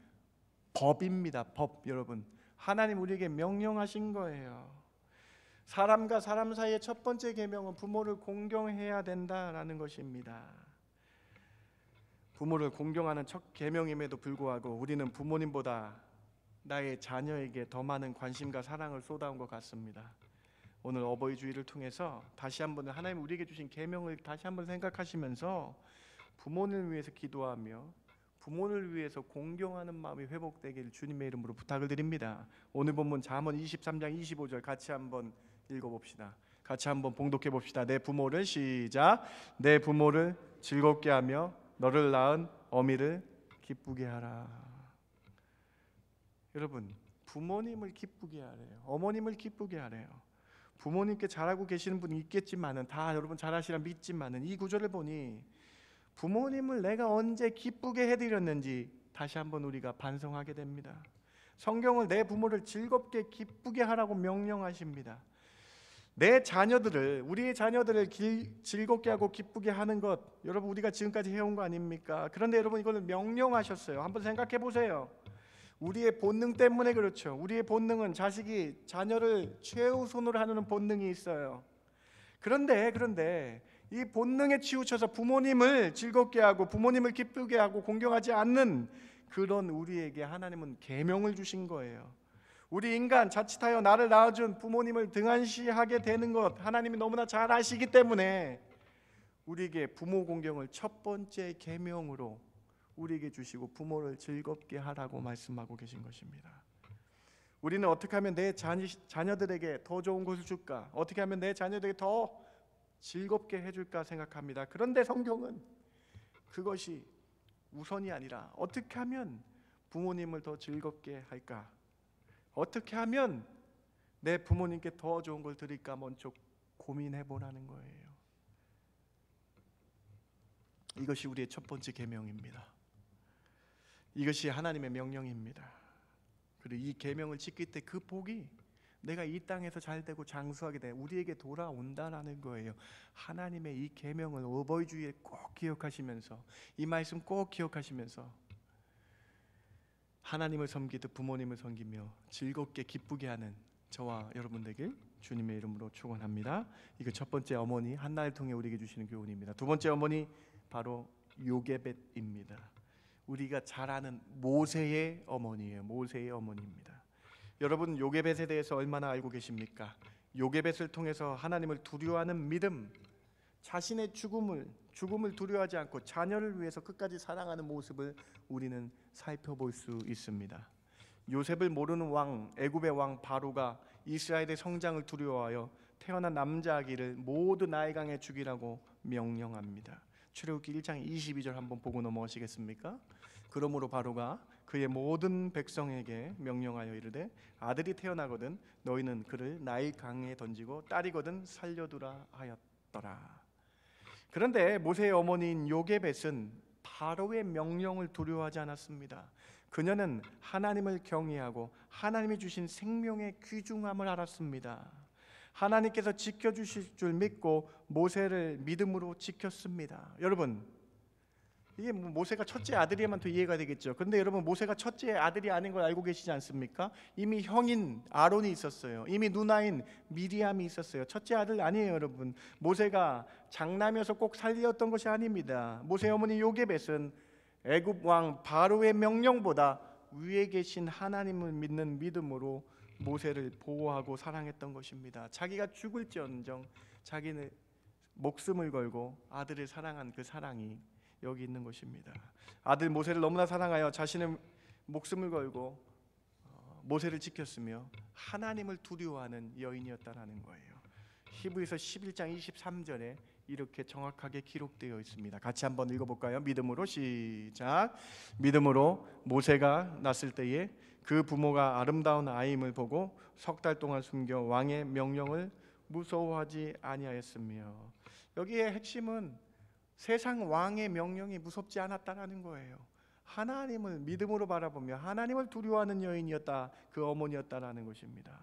법입니다. 법. 여러분, 하나님 우리에게 명령하신 거예요. 사람과 사람 사이의 첫 번째 계명은 부모를 공경해야 된다라는 것입니다. 부모를 공경하는 첫 계명임에도 불구하고 우리는 부모님보다 나의 자녀에게 더 많은 관심과 사랑을 쏟아온 것 같습니다. 오늘 어버이 주일을 통해서 다시 한번 하나님 우리에게 주신 계명을 다시 한번 생각하시면서 부모를 위해서 기도하며 부모를 위해서 공경하는 마음이 회복되기를 주님의 이름으로 부탁을 드립니다. 오늘 본문 잠언 23장 25절 같이 한번 읽어봅시다. 같이 한번 봉독해 봅시다. 내 부모를 시작. 내 부모를 즐겁게 하며 너를 낳은 어미를 기쁘게 하라. 여러분, 부모님을 기쁘게 하래요. 어머님을 기쁘게 하래요. 부모님께 잘하고 계시는 분이 있겠지만은 다 여러분 잘하시라 믿지만은 이 구절을 보니 부모님을 내가 언제 기쁘게 해드렸는지 다시 한번 우리가 반성하게 됩니다. 성경을 내 부모를 즐겁게 기쁘게 하라고 명령하십니다. 내 자녀들을, 우리의 자녀들을 즐겁게 하고 기쁘게 하는 것, 여러분 우리가 지금까지 해온 거 아닙니까? 그런데 여러분 이거는 명령하셨어요. 한번 생각해 보세요. 우리의 본능 때문에 그렇죠. 우리의 본능은 자녀를 최우선으로 하는 본능이 있어요. 그런데 이 본능에 치우쳐서 부모님을 즐겁게 하고 부모님을 기쁘게 하고 공경하지 않는 그런 우리에게 하나님은 계명을 주신 거예요. 우리 인간 자칫하여 나를 낳아준 부모님을 등한시하게 되는 것 하나님이 너무나 잘 아시기 때문에 우리에게 부모 공경을 첫 번째 계명으로 우리에게 주시고 부모를 즐겁게 하라고 말씀하고 계신 것입니다. 우리는 어떻게 하면 내 자녀들에게 더 좋은 것을 줄까? 어떻게 하면 내 자녀들에게 더 즐겁게 해줄까 생각합니다. 그런데 성경은 그것이 우선이 아니라 어떻게 하면 부모님을 더 즐겁게 할까? 어떻게 하면 내 부모님께 더 좋은 걸 드릴까 먼저 고민해 보라는 거예요. 이것이 우리의 첫 번째 계명입니다. 이것이 하나님의 명령입니다. 그리고 이 계명을 지킬 때 그 복이 내가 이 땅에서 잘되고 장수하게 돼 우리에게 돌아온다라는 거예요. 하나님의 이 계명을 어버이 주일에 꼭 기억하시면서 이 말씀 꼭 기억하시면서 하나님을 섬기듯 부모님을 섬기며 즐겁게 기쁘게 하는 저와 여러분 되길 주님의 이름으로 축원합니다. 이거 첫 번째 어머니 한나를 통해 우리에게 주시는 교훈입니다. 두 번째 어머니 바로 요게벳입니다. 우리가 잘 아는 모세의 어머니예요. 모세의 어머니입니다. 여러분 요게벳에 대해서 얼마나 알고 계십니까? 요게벳을 통해서 하나님을 두려워하는 믿음, 자신의 죽음을 두려워하지 않고 자녀를 위해서 끝까지 사랑하는 모습을 우리는 살펴볼 수 있습니다. 요셉을 모르는 왕, 애굽의 왕 바로가 이스라엘의 성장을 두려워하여 태어난 남자 아기를 모두 나일강에 죽이라고 명령합니다. 출애굽기 1장 22절 한번 보고 넘어가시겠습니까? 그러므로 바로가 그의 모든 백성에게 명령하여 이르되 아들이 태어나거든 너희는 그를 나일강에 던지고 딸이거든 살려두라 하였더라. 그런데 모세의 어머니인 요게벳은 바로의 명령을 두려워하지 않았습니다. 그녀는 하나님을 경외하고 하나님이 주신 생명의 귀중함을 알았습니다. 하나님께서 지켜주실 줄 믿고 모세를 믿음으로 지켰습니다. 여러분 이게 모세가 첫째 아들이면 더 이해가 되겠죠. 그런데 여러분 모세가 첫째 아들이 아닌 걸 알고 계시지 않습니까? 이미 형인 아론이 있었어요. 이미 누나인 미리암이 있었어요. 첫째 아들 아니에요, 여러분. 모세가 장남이어서 꼭 살리었던 것이 아닙니다. 모세 어머니 요게벳은 애굽 왕 바로의 명령보다 위에 계신 하나님을 믿는 믿음으로 모세를 보호하고 사랑했던 것입니다. 자기가 죽을지언정 자기는 목숨을 걸고 아들을 사랑한 그 사랑이 여기 있는 것입니다. 아들 모세를 너무나 사랑하여 자신의 목숨을 걸고 모세를 지켰으며 하나님을 두려워하는 여인이었다라는 거예요. 히브리서 11장 23절에 이렇게 정확하게 기록되어 있습니다. 같이 한번 읽어볼까요? 믿음으로 시작. 믿음으로 모세가 났을 때에 그 부모가 아름다운 아이임을 보고 석 달 동안 숨겨 왕의 명령을 무서워하지 아니하였으며, 여기에 핵심은 세상 왕의 명령이 무섭지 않았다라는 거예요. 하나님을 믿음으로 바라보며 하나님을 두려워하는 여인이었다, 그 어머니였다라는 것입니다.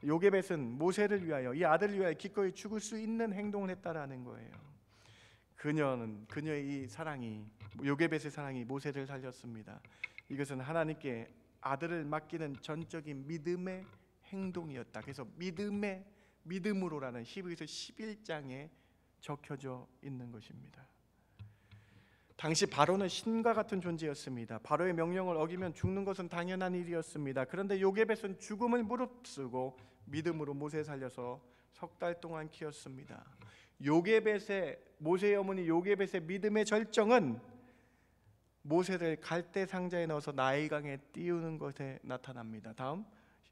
요게벳은 모세를 위하여, 이 아들을 위하여 기꺼이 죽을 수 있는 행동을 했다라는 거예요. 그녀의 이 사랑이, 요게벳의 사랑이 모세를 살렸습니다. 이것은 하나님께 아들을 맡기는 전적인 믿음의 행동이었다. 그래서 믿음으로라는 히브리서 11장에 적혀져 있는 것입니다. 당시 바로는 신과 같은 존재였습니다. 바로의 명령을 어기면 죽는 것은 당연한 일이었습니다. 그런데 요게벳은 죽음을 무릅쓰고 믿음으로 모세 살려서 석 달 동안 키웠습니다. 모세의 어머니 요게벳의 믿음의 절정은 모세를 갈대 상자에 넣어서 나일강에 띄우는 것에 나타납니다. 다음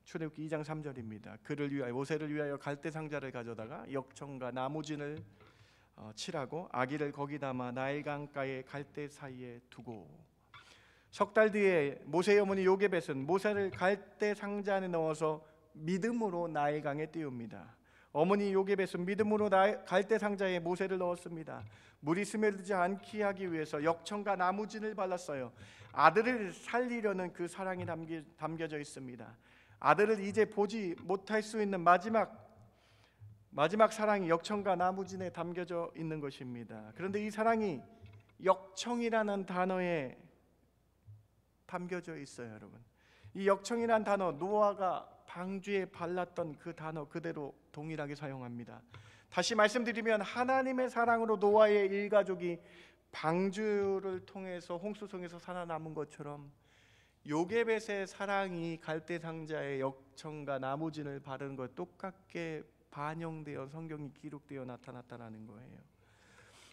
출애굽기 2장 3절입니다. 모세를 위하여 갈대 상자를 가져다가 역청과 나무진을 칠하고 아기를 거기 담아 나일강가의 갈대 사이에 두고, 석 달 뒤에 모세의 어머니 요게벳은 모세를 갈대 상자 안에 넣어서 믿음으로 나일강에 띄웁니다. 어머니 요게벳은 믿음으로 갈대 상자에 모세를 넣었습니다. 물이 스며들지 않게 하기 위해서 역청과 나무진을 발랐어요. 아들을 살리려는 그 사랑이 담겨져 있습니다. 아들을 이제 보지 못할 수 있는 마지막 사랑이 역청과 나무진에 담겨져 있는 것입니다. 그런데 이 사랑이 역청이라는 단어에 담겨져 있어요, 여러분. 이 역청이라는 단어, 노아가 방주에 발랐던 그 단어 그대로 동일하게 사용합니다. 다시 말씀드리면 하나님의 사랑으로 노아의 일가족이 방주를 통해서 홍수성에서 살아남은 것처럼 요게벳의 사랑이 갈대 상자에 역청과 나무진을 바르는 것 똑같게 반영되어 성경이 기록되어 나타났다는 거예요.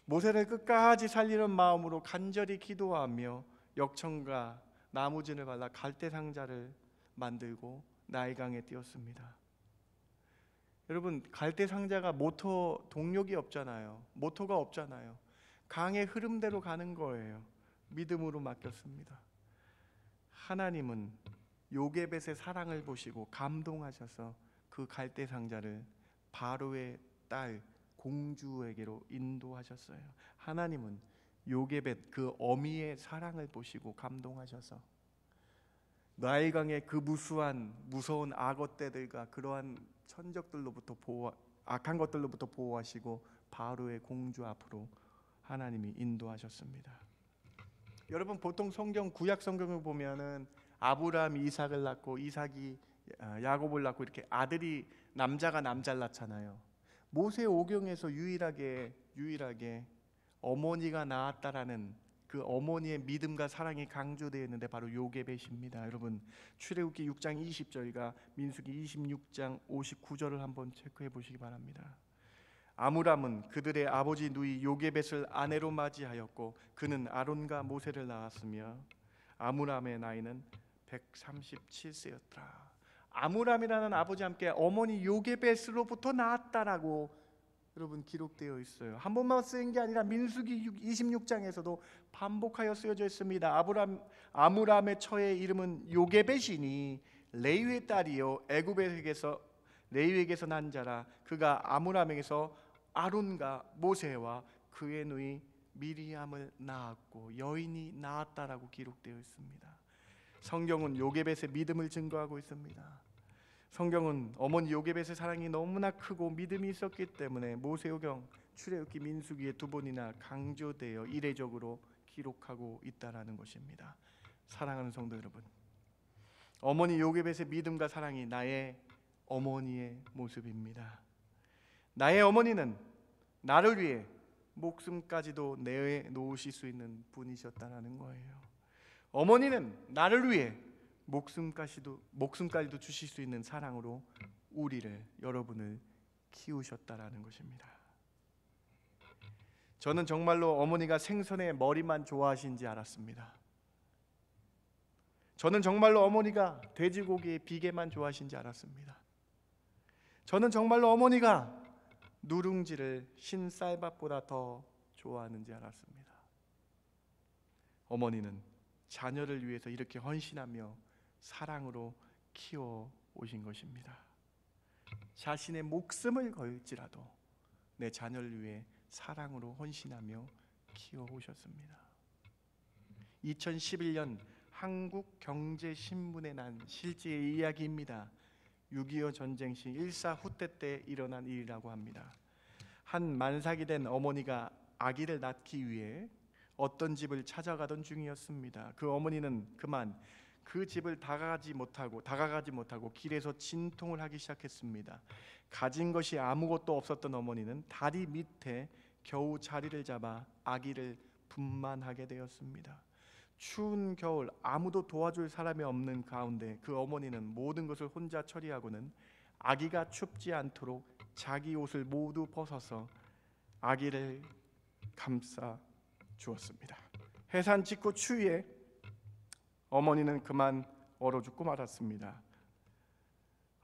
모세를 끝까지 살리는 마음으로 간절히 기도하며 역청과 나무진을 발라 갈대 상자를 만들고 나일강에 띄웠습니다. 여러분, 갈대 상자가 모터 동력이 없잖아요. 모터가 없잖아요. 강의 흐름대로 가는 거예요. 믿음으로 맡겼습니다. 하나님은 요게벳의 사랑을 보시고 감동하셔서 그 갈대 상자를 바로의 딸 공주에게로 인도하셨어요. 하나님은 요게벳 그 어미의 사랑을 보시고 감동하셔서 나일강의 그 무서운 악어떼들과 그러한 천적들로부터 악한 것들로부터 보호하시고 바로의 공주 앞으로 하나님이 인도하셨습니다. 여러분, 보통 성경 구약 성경을 보면은 아브라함이 이삭을 낳고 이삭이 야곱을 낳고 이렇게 아들이 남자를 낳잖아요. 모세 오경에서 유일하게 어머니가 낳았다라는 그 어머니의 믿음과 사랑이 강조되어 있는데 바로 요게벳입니다. 여러분, 출애굽기 6장 20절과 민수기 26장 59절을 한번 체크해 보시기 바랍니다. 아므람은 그들의 아버지 누이 요게벳을 아내로 맞이하였고 그는 아론과 모세를 낳았으며 아므람의 나이는 137세였더라. 아므람이라는 아버지와 함께 어머니 요게벳으로부터 낳았다라고 여러분 기록되어 있어요. 한 번만 쓰인 게 아니라 민수기 26장에서도 반복하여 쓰여져 있습니다. 아므람의 처의 이름은 요게벳이니 레위의 딸이요 애굽에게서 레위에게서 난 자라. 그가 아므람에게서 아론과 모세와 그의 누이 미리암을 낳았고 여인이 낳았다라고 기록되어 있습니다. 성경은 요게벳의 믿음을 증거하고 있습니다. 성경은 어머니 요게벳의 사랑이 너무나 크고 믿음이 있었기 때문에 모세오경, 출애굽기, 민수기에 두 번이나 강조되어 이례적으로 기록하고 있다라는 것입니다. 사랑하는 성도 여러분, 어머니 요게벳의 믿음과 사랑이 나의 어머니의 모습입니다. 나의 어머니는 나를 위해 목숨까지도 내놓으실 수 있는 분이셨다라는 거예요. 어머니는 나를 위해 목숨까지도 주실 수 있는 사랑으로 우리를, 여러분을 키우셨다라는 것입니다. 저는 정말로 어머니가 생선의 머리만 좋아하신지 알았습니다. 저는 정말로 어머니가 돼지고기의 비계만 좋아하신지 알았습니다. 저는 정말로 어머니가 누룽지를 신쌀밥보다 더 좋아하는지 알았습니다. 어머니는 자녀를 위해서 이렇게 헌신하며 사랑으로 키워 오신 것입니다. 자신의 목숨을 걸지라도 내 자녀를 위해 사랑으로 헌신하며 키워 오셨습니다. 2011년 한국경제신문에 난 실제의 이야기입니다. 6.25 전쟁 시 일사 후퇴 때 일어난 일이라고 합니다. 한 만삭이 된 어머니가 아기를 낳기 위해 어떤 집을 찾아가던 중이었습니다. 그 어머니는 그만 그 집을 다가가지 못하고 길에서 진통을 하기 시작했습니다. 가진 것이 아무것도 없었던 어머니는 다리 밑에 겨우 자리를 잡아 아기를 분만하게 되었습니다. 추운 겨울 아무도 도와줄 사람이 없는 가운데 그 어머니는 모든 것을 혼자 처리하고는 아기가 춥지 않도록 자기 옷을 모두 벗어서 아기를 감싸 주었습니다. 해산 직후 추위에 어머니는 그만 얼어 죽고 말았습니다.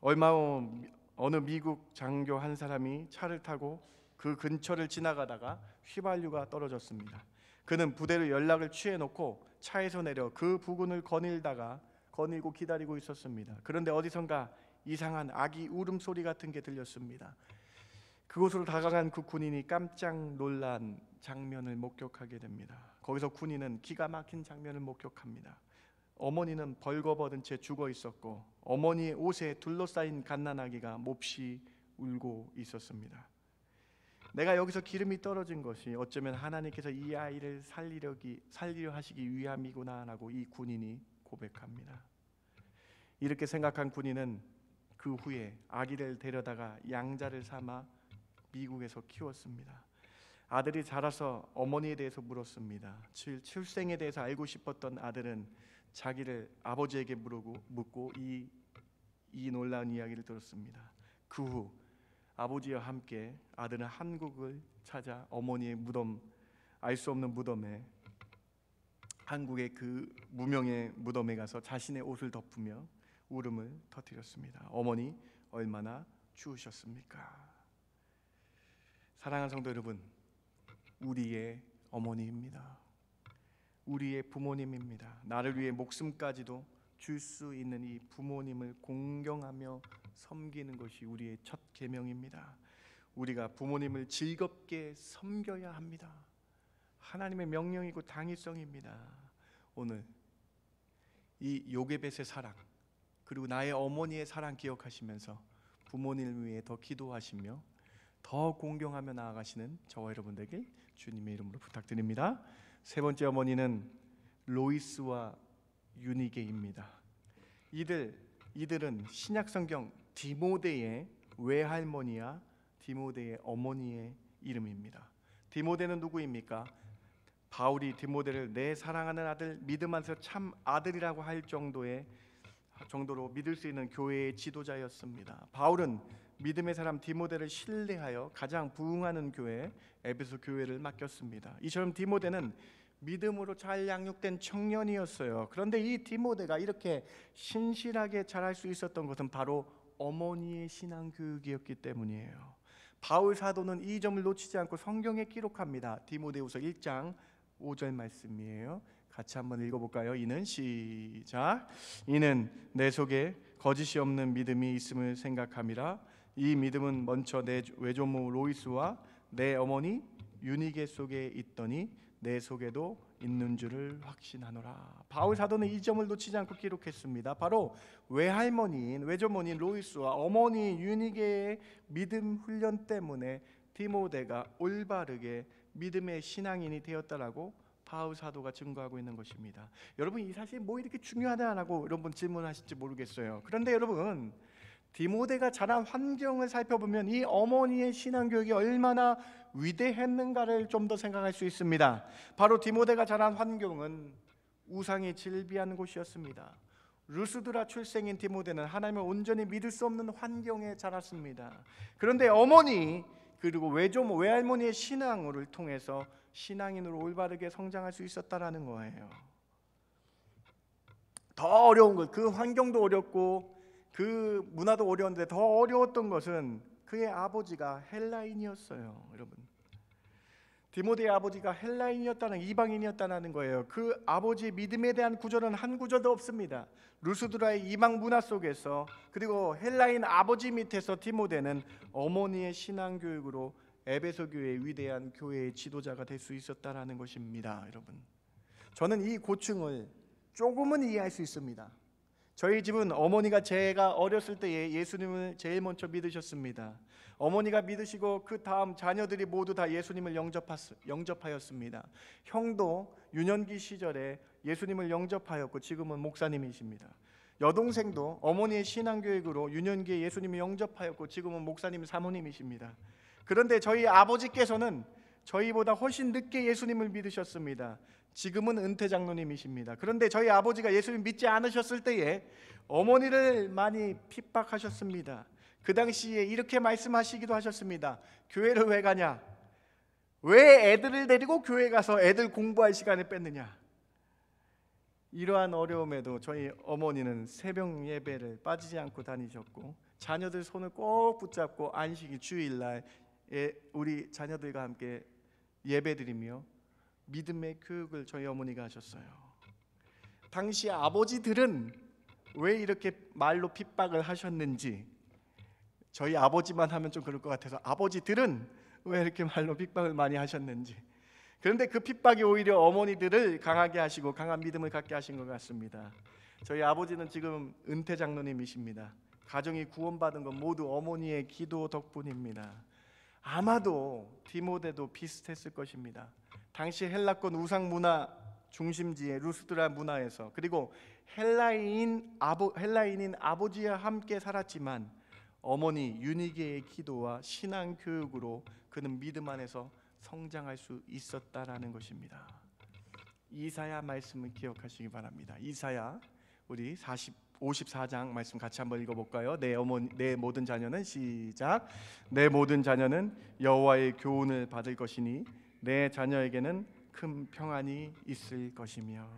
얼마 후 어느 미국 장교 한 사람이 차를 타고 그 근처를 지나가다가 휘발유가 떨어졌습니다. 그는 부대로 연락을 취해놓고 차에서 내려 그 부근을 거닐고 기다리고 있었습니다. 그런데 어디선가 이상한 아기 울음소리 같은 게 들렸습니다. 그곳으로 다가간 그 군인이 깜짝 놀란 장면을 목격하게 됩니다. 거기서 군인은 기가 막힌 장면을 목격합니다. 어머니는 벌거벗은 채 죽어 있었고 어머니의 옷에 둘러싸인 갓난아기가 몹시 울고 있었습니다. 내가 여기서 기름이 떨어진 것이 어쩌면 하나님께서 이 아이를 살리려 하시기 위함이구나라고 이 군인이 고백합니다. 이렇게 생각한 군인은 그 후에 아기를 데려다가 양자를 삼아 미국에서 키웠습니다. 아들이 자라서 어머니에 대해서 물었습니다. 출생에 대해서 알고 싶었던 아들은 자기를 아버지에게 묻고 이 놀라운 이야기를 들었습니다. 그 후 아버지와 함께 아들은 한국을 찾아 어머니의 무덤, 알 수 없는 무덤에, 한국의 그 무명의 무덤에 가서 자신의 옷을 덮으며 울음을 터뜨렸습니다. 어머니 얼마나 추우셨습니까? 사랑하는 성도 여러분, 우리의 어머니입니다. 우리의 부모님입니다. 나를 위해 목숨까지도 줄 수 있는 이 부모님을 공경하며 섬기는 것이 우리의 첫 계명입니다. 우리가 부모님을 즐겁게 섬겨야 합니다. 하나님의 명령이고 당위성입니다. 오늘 이 요게벳의 사랑, 그리고 나의 어머니의 사랑 기억하시면서 부모님을 위해 더 기도하시며 더 공경하며 나아가시는 저와 여러분들에게 주님의 이름으로 부탁드립니다. 세 번째 어머니는 로이스와 유니게입니다. 이들은 신약성경 디모데의 외할머니야 디모데의 어머니의 이름입니다. 디모데는 누구입니까? 바울이 디모데를 내 사랑하는 아들, 믿음 안에서 참 아들이라고 할 정도로 믿을 수 있는 교회의 지도자였습니다. 바울은 믿음의 사람 디모데를 신뢰하여 가장 부흥하는 교회 에베소 교회를 맡겼습니다. 이처럼 디모데는 믿음으로 잘 양육된 청년이었어요. 그런데 이 디모데가 이렇게 신실하게 자랄 수 있었던 것은 바로 어머니의 신앙 교육이었기 때문이에요. 바울 사도는 이 점을 놓치지 않고 성경에 기록합니다. 디모데후서 1장 5절 말씀이에요. 같이 한번 읽어볼까요? 시작. 이는 내 속에 거짓이 없는 믿음이 있음을 생각함이라. 이 믿음은 먼저 내 외조모 로이스와 내 어머니 유니게 속에 있더니 내 속에도 있는 줄을 확신하노라. 바울 사도는 이 점을 놓치지 않고 기록했습니다. 바로 외할머니인 외조모인 로이스와 어머니 유니게의 믿음 훈련 때문에 디모데가 올바르게 믿음의 신앙인이 되었다라고 바울 사도가 증거하고 있는 것입니다. 여러분, 이 사실이 뭐 이렇게 중요하다라고 여러분 질문하실지 모르겠어요. 그런데 여러분, 디모데가 자란 환경을 살펴보면 이 어머니의 신앙교육이 얼마나 위대했는가를 좀 더 생각할 수 있습니다. 바로 디모데가 자란 환경은 우상이 질비한 곳이었습니다. 루스드라 출생인 디모데는 하나님을 온전히 믿을 수 없는 환경에 자랐습니다. 그런데 어머니 그리고 외할머니의 신앙을 통해서 신앙인으로 올바르게 성장할 수 있었다라는 거예요. 더 어려운 것, 그 환경도 어렵고 그 문화도 어려웠는데 더 어려웠던 것은 그의 아버지가 헬라인이었어요. 여러분, 디모데의 아버지가 헬라인이었다는, 이방인이었다는 거예요. 그 아버지의 믿음에 대한 구절은 한 구절도 없습니다. 루스드라의 이방 문화 속에서, 그리고 헬라인 아버지 밑에서 디모데는 어머니의 신앙 교육으로 에베소 교회의 위대한 교회의 지도자가 될 수 있었다라는 것입니다. 여러분, 저는 이 고충을 조금은 이해할 수 있습니다. 저희 집은 어머니가 제가 어렸을 때에 예수님을 제일 먼저 믿으셨습니다. 어머니가 믿으시고 그 다음 자녀들이 모두 다 예수님을 영접하였습니다. 형도 유년기 시절에 예수님을 영접하였고 지금은 목사님이십니다. 여동생도 어머니의 신앙교육으로 유년기에 예수님을 영접하였고 지금은 목사님 사모님이십니다. 그런데 저희 아버지께서는 저희보다 훨씬 늦게 예수님을 믿으셨습니다. 지금은 은퇴 장로님이십니다. 그런데 저희 아버지가 예수님 믿지 않으셨을 때에 어머니를 많이 핍박하셨습니다. 그 당시에 이렇게 말씀하시기도 하셨습니다. 교회를 왜 가냐? 왜 애들을 데리고 교회 가서 애들 공부할 시간을 뺐느냐? 이러한 어려움에도 저희 어머니는 새벽 예배를 빠지지 않고 다니셨고 자녀들 손을 꼭 붙잡고 안식일 주일날 우리 자녀들과 함께 예배드리며 믿음의 교육을 저희 어머니가 하셨어요. 당시 아버지들은 왜 이렇게 말로 핍박을 하셨는지 저희 아버지만 하면 좀 그럴 것 같아서 아버지들은 왜 이렇게 말로 핍박을 많이 하셨는지. 그런데 그 핍박이 오히려 어머니들을 강하게 하시고 강한 믿음을 갖게 하신 것 같습니다. 저희 아버지는 지금 은퇴 장로님이십니다. 가정이 구원받은 건 모두 어머니의 기도 덕분입니다. 아마도 디모데도 비슷했을 것입니다. 당시 헬라권 우상 문화 중심지의 루스드라 문화에서, 그리고 헬라인인 아버지와 함께 살았지만 어머니 유니게의 기도와 신앙 교육으로 그는 믿음 안에서 성장할 수 있었다라는 것입니다. 이사야 말씀을 기억하시기 바랍니다. 이사야 우리 54장 말씀 같이 한번 읽어볼까요? 내 모든 자녀는 시작. 내 모든 자녀는 여호와의 교훈을 받을 것이니 내 자녀에게는 큰 평안이 있을 것이며.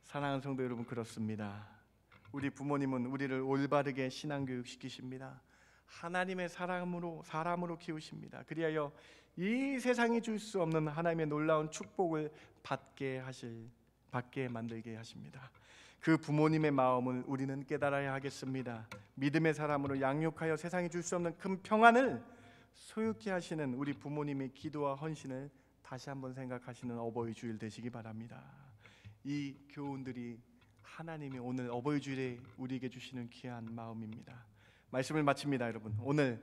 사랑하는 성도 여러분, 그렇습니다. 우리 부모님은 우리를 올바르게 신앙교육 시키십니다. 하나님의 사람으로 키우십니다. 그리하여 이 세상이 줄 수 없는 하나님의 놀라운 축복을 받게 만들게 하십니다. 그 부모님의 마음을 우리는 깨달아야 하겠습니다. 믿음의 사람으로 양육하여 세상이 줄 수 없는 큰 평안을 소유케 하시는 우리 부모님의 기도와 헌신을 다시 한번 생각하시는 어버이 주일 되시기 바랍니다. 이 교훈들이 하나님이 오늘 어버이 주일에 우리에게 주시는 귀한 마음입니다. 말씀을 마칩니다. 여러분, 오늘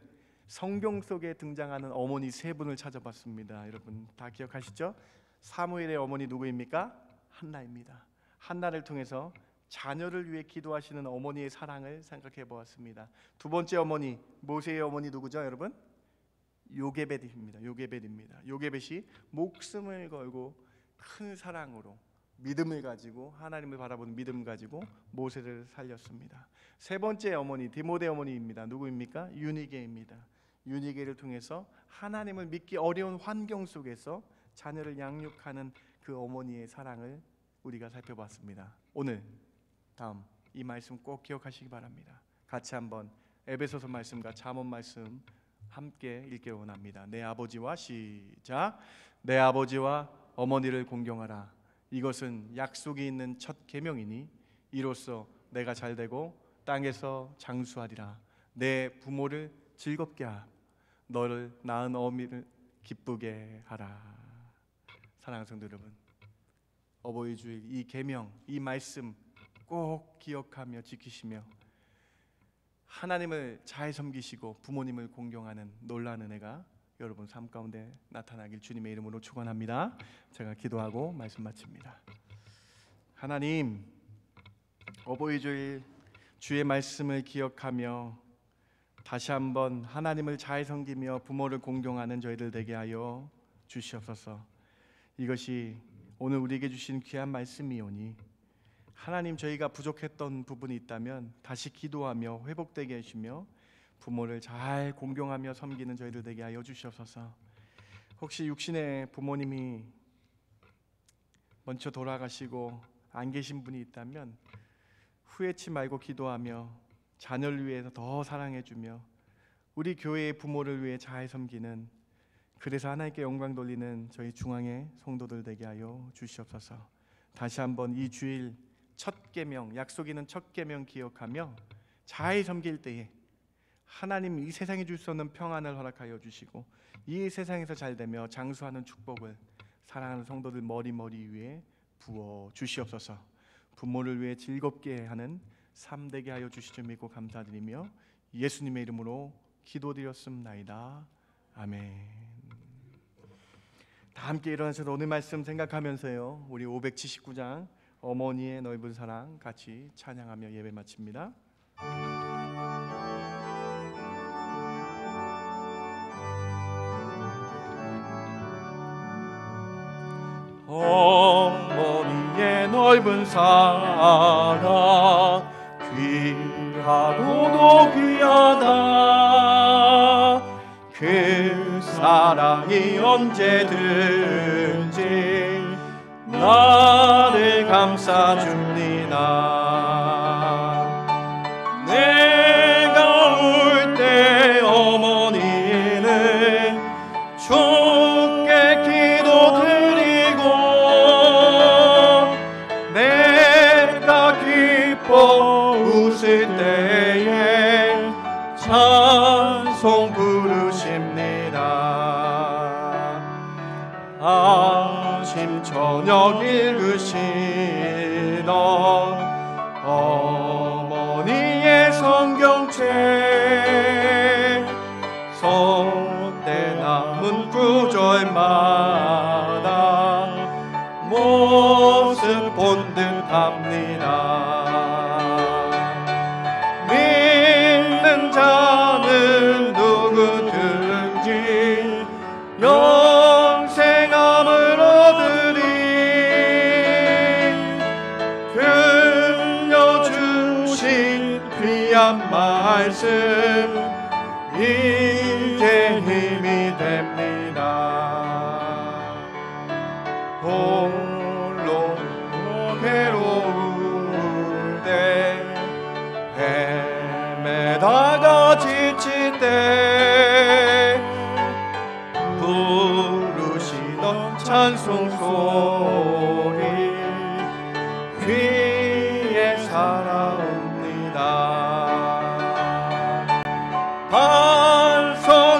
성경 속에 등장하는 어머니 세 분을 찾아봤습니다. 여러분 다 기억하시죠? 사무엘의 어머니 누구입니까? 한나입니다. 한나를 통해서 자녀를 위해 기도하시는 어머니의 사랑을 생각해 보았습니다. 두 번째 어머니, 모세의 어머니 누구죠, 여러분? 요게벳입니다. 요게벳이 목숨을 걸고 큰 사랑으로 믿음을 가지고, 하나님을 바라보는 믿음을 가지고 모세를 살렸습니다. 세 번째 어머니, 디모데 어머니입니다. 누구입니까? 유니게입니다. 유니게를 통해서 하나님을 믿기 어려운 환경 속에서 자녀를 양육하는 그 어머니의 사랑을 우리가 살펴봤습니다. 오늘 다음 이 말씀 꼭 기억하시기 바랍니다. 같이 한번 에베소서 말씀과 잠언 말씀 함께 읽기를 원합니다. 내 아버지와 시작. 내 아버지와 어머니를 공경하라. 이것은 약속이 있는 첫 계명이니 이로써 내가 잘되고 땅에서 장수하리라. 내 부모를 즐겁게 하라. 너를 낳은 어미를 기쁘게 하라. 사랑하는 성도 여러분, 어버이 주일 이 계명, 이 말씀 꼭 기억하며 지키시며 하나님을 잘 섬기시고 부모님을 공경하는 놀라운 은혜가 여러분 삶 가운데 나타나길 주님의 이름으로 축원합니다. 제가 기도하고 말씀 마칩니다. 하나님, 어버이 주일 주의 말씀을 기억하며 다시 한번 하나님을 잘 섬기며 부모를 공경하는 저희들 되게 하여 주시옵소서. 이것이 오늘 우리에게 주신 귀한 말씀이오니 하나님, 저희가 부족했던 부분이 있다면 다시 기도하며 회복되게 해주시며 부모를 잘 공경하며 섬기는 저희들 되게 하여 주시옵소서. 혹시 육신의 부모님이 먼저 돌아가시고 안 계신 분이 있다면 후회치 말고 기도하며 자녀를 위해서 더 사랑해주며 우리 교회의 부모를 위해 잘 섬기는, 그래서 하나님께 영광 돌리는 저희 중앙의 성도들 되게 하여 주시옵소서. 다시 한번 이 주일 첫 계명, 약속 있는 첫 계명 기억하며 잘 섬길 때에 하나님 이 세상에 줄 수 없는 평안을 허락하여 주시고 이 세상에서 잘되며 장수하는 축복을 사랑하는 성도들 머리 위에 부어 주시옵소서. 부모를 위해 즐겁게 하는 삶 되게 하여 주시줄 믿고 감사드리며 예수님의 이름으로 기도드렸습나이다. 아멘. 다 함께 일어나셔서 오늘 말씀 생각하면서요, 우리 579장 어머니의 넓은 사랑 같이 찬양하며 예배 마칩니다. 어머니의 넓은 사랑 귀하고도 귀하다. 그 사랑이 언제든지 나를 감싸줍니다. 내가 울 때 어머니는 주께 기도드리고 내가 기뻐 웃을 때에 성경 읽으시던 어머니의 성경책 손때 남은 구절마다 모습 본 듯합니다. 믿는 자는 누구든지 영생함을 얻으리. 들려주신 귀한 말씀 이제 힘이 됩니다. 홀로 괴로울 때 헤매다가 지칠 때 부르시던 찬송 소리 귀에 살아옵니다.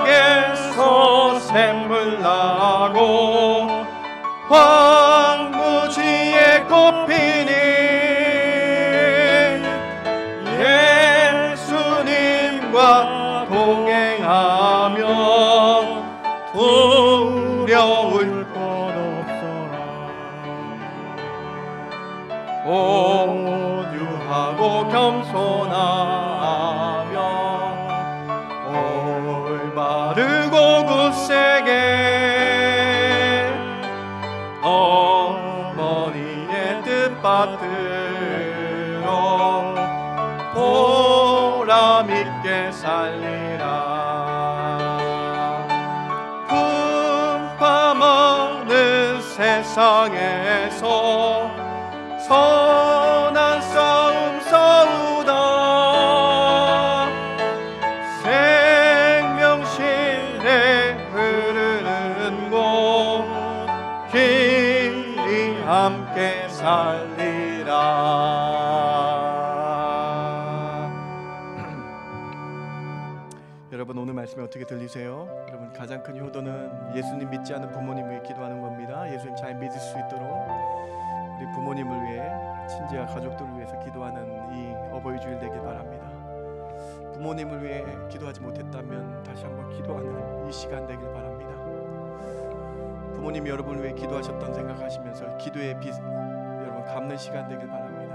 반석에서 샘물 나고 황무지에 꽃피니 예수님과 동행하며 두려울 것 없어라. 온유하고 겸손하며 올바르고 굳세게 어머니의 뜻받들어 보람있게 살리라. 분파많은 세상에서 선한 싸움 싸우다 생명실에 흐르는 곳 길이 함께 살리라. 여러분 오늘 말씀이 어떻게 들리세요? 여러분 가장 큰 효도는 예수님 믿지 않는 부모님 위해 기도하는 겁니다. 예수님 잘 믿을 수 있도록 우리 부모님을 위해 친지와 가족들을 위해서 기도하는 이 어버이 주일 되길 바랍니다. 부모님을 위해 기도하지 못했다면 다시 한번 기도하는 이 시간 되길 바랍니다. 부모님이 여러분을 위해 기도하셨던 생각하시면서 기도의 빛 여러분 갚는 시간 되길 바랍니다.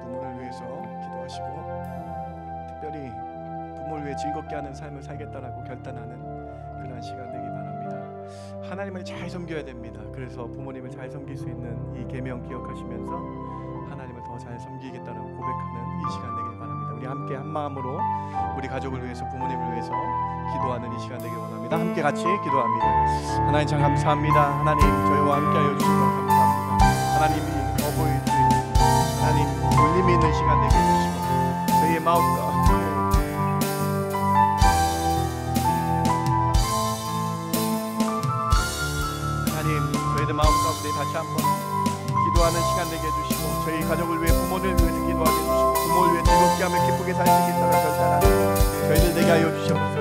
부모를 위해서 기도하시고 특별히 부모를 위해 즐겁게 하는 삶을 살겠다라고 결단하는 그런 시간 되길 바랍니다. 하나님을 잘 섬겨야 됩니다. 그래서 부모님을 잘 섬길 수 있는 이 계명 기억하시면서 하나님을 더 잘 섬기겠다라고 고백하는 이 시간 되길 바랍니다. 우리 함께 한 마음으로 우리 가족을 위해서 부모님을 위해서 기도하는 이 시간 되길 원합니다. 함께 같이 기도합니다. 하나님 참 감사합니다. 하나님 저희와 함께하여 주신 것 감사합니다. 하나님이 어버이 주일 하나님 울림이 있는 시간 되게 해주시고 저희의 마음과 하나님 저희들 마음 가운데 다시 한번 기도하는 시간 되게 해주시고 저희 가족을 위해 부모를 위해서 기도하게 해주시고 부모를 위해 즐겁게 하며 기쁘게 살 수 있도록 결단하는 저희들 되게 하여 주시옵소서.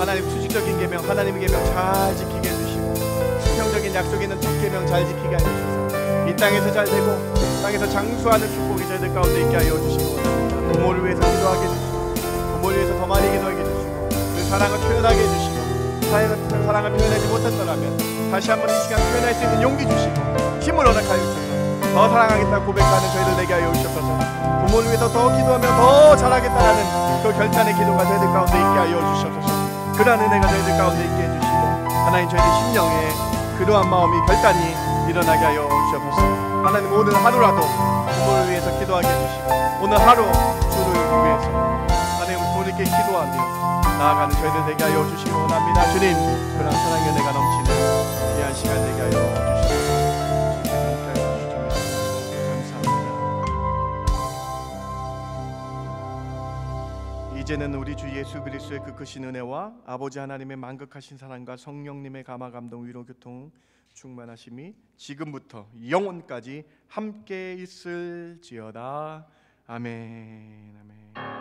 하나님 수직적인 계명 하나님의 계명 잘 지키게 해주시고 수평적인 약속에 있는 첫 계명 잘 지키게 해주셔서 이 땅에서 잘 되고 땅에서 장수하는 축복이 저희들 가운데 있게 하여 주시고 부모를 위해서 기도하게 해주시고 부모를 위해서 더 많이 기도하게 해주시고 그 사랑을 표현하게 해주시고 사랑을 표현하지 못했더라면 다시 한번 이 시간 표현할 수 있는 용기 주시고 힘을 허락하여 주셔서 더 사랑하겠다고 고백하는 저희들 되게 하여 주셔서 부모를 위해서 더 기도하며 더 잘하겠다는 그 결단의 기도가 저희들 가운데 있게 하여 주셔서 그러한 은혜가 저희들 가운데 있게 해주시고 하나님 저희들 심령에 그러한 마음이 결단이 일어나게 하여 주셔서 하나님 오늘 하루라도 부모를 위해서 기도하게 해주시고 오늘 하루 주를 위해서 하나님 부모님께 기도하며 나아가는 저희들 되게 하여 주시기 원합니다. 주님 그러한 사랑의 은혜가 넘치는 귀한 시간 되게 하여 주시옵소서. 이제는 우리 주 예수 그리스도의 그 크신 은혜와 아버지 하나님의 만극하신 사랑과 성령님의 감화 감동 위로 교통 충만하심이 지금부터 영원까지 함께 있을지어다. 아멘. 아멘.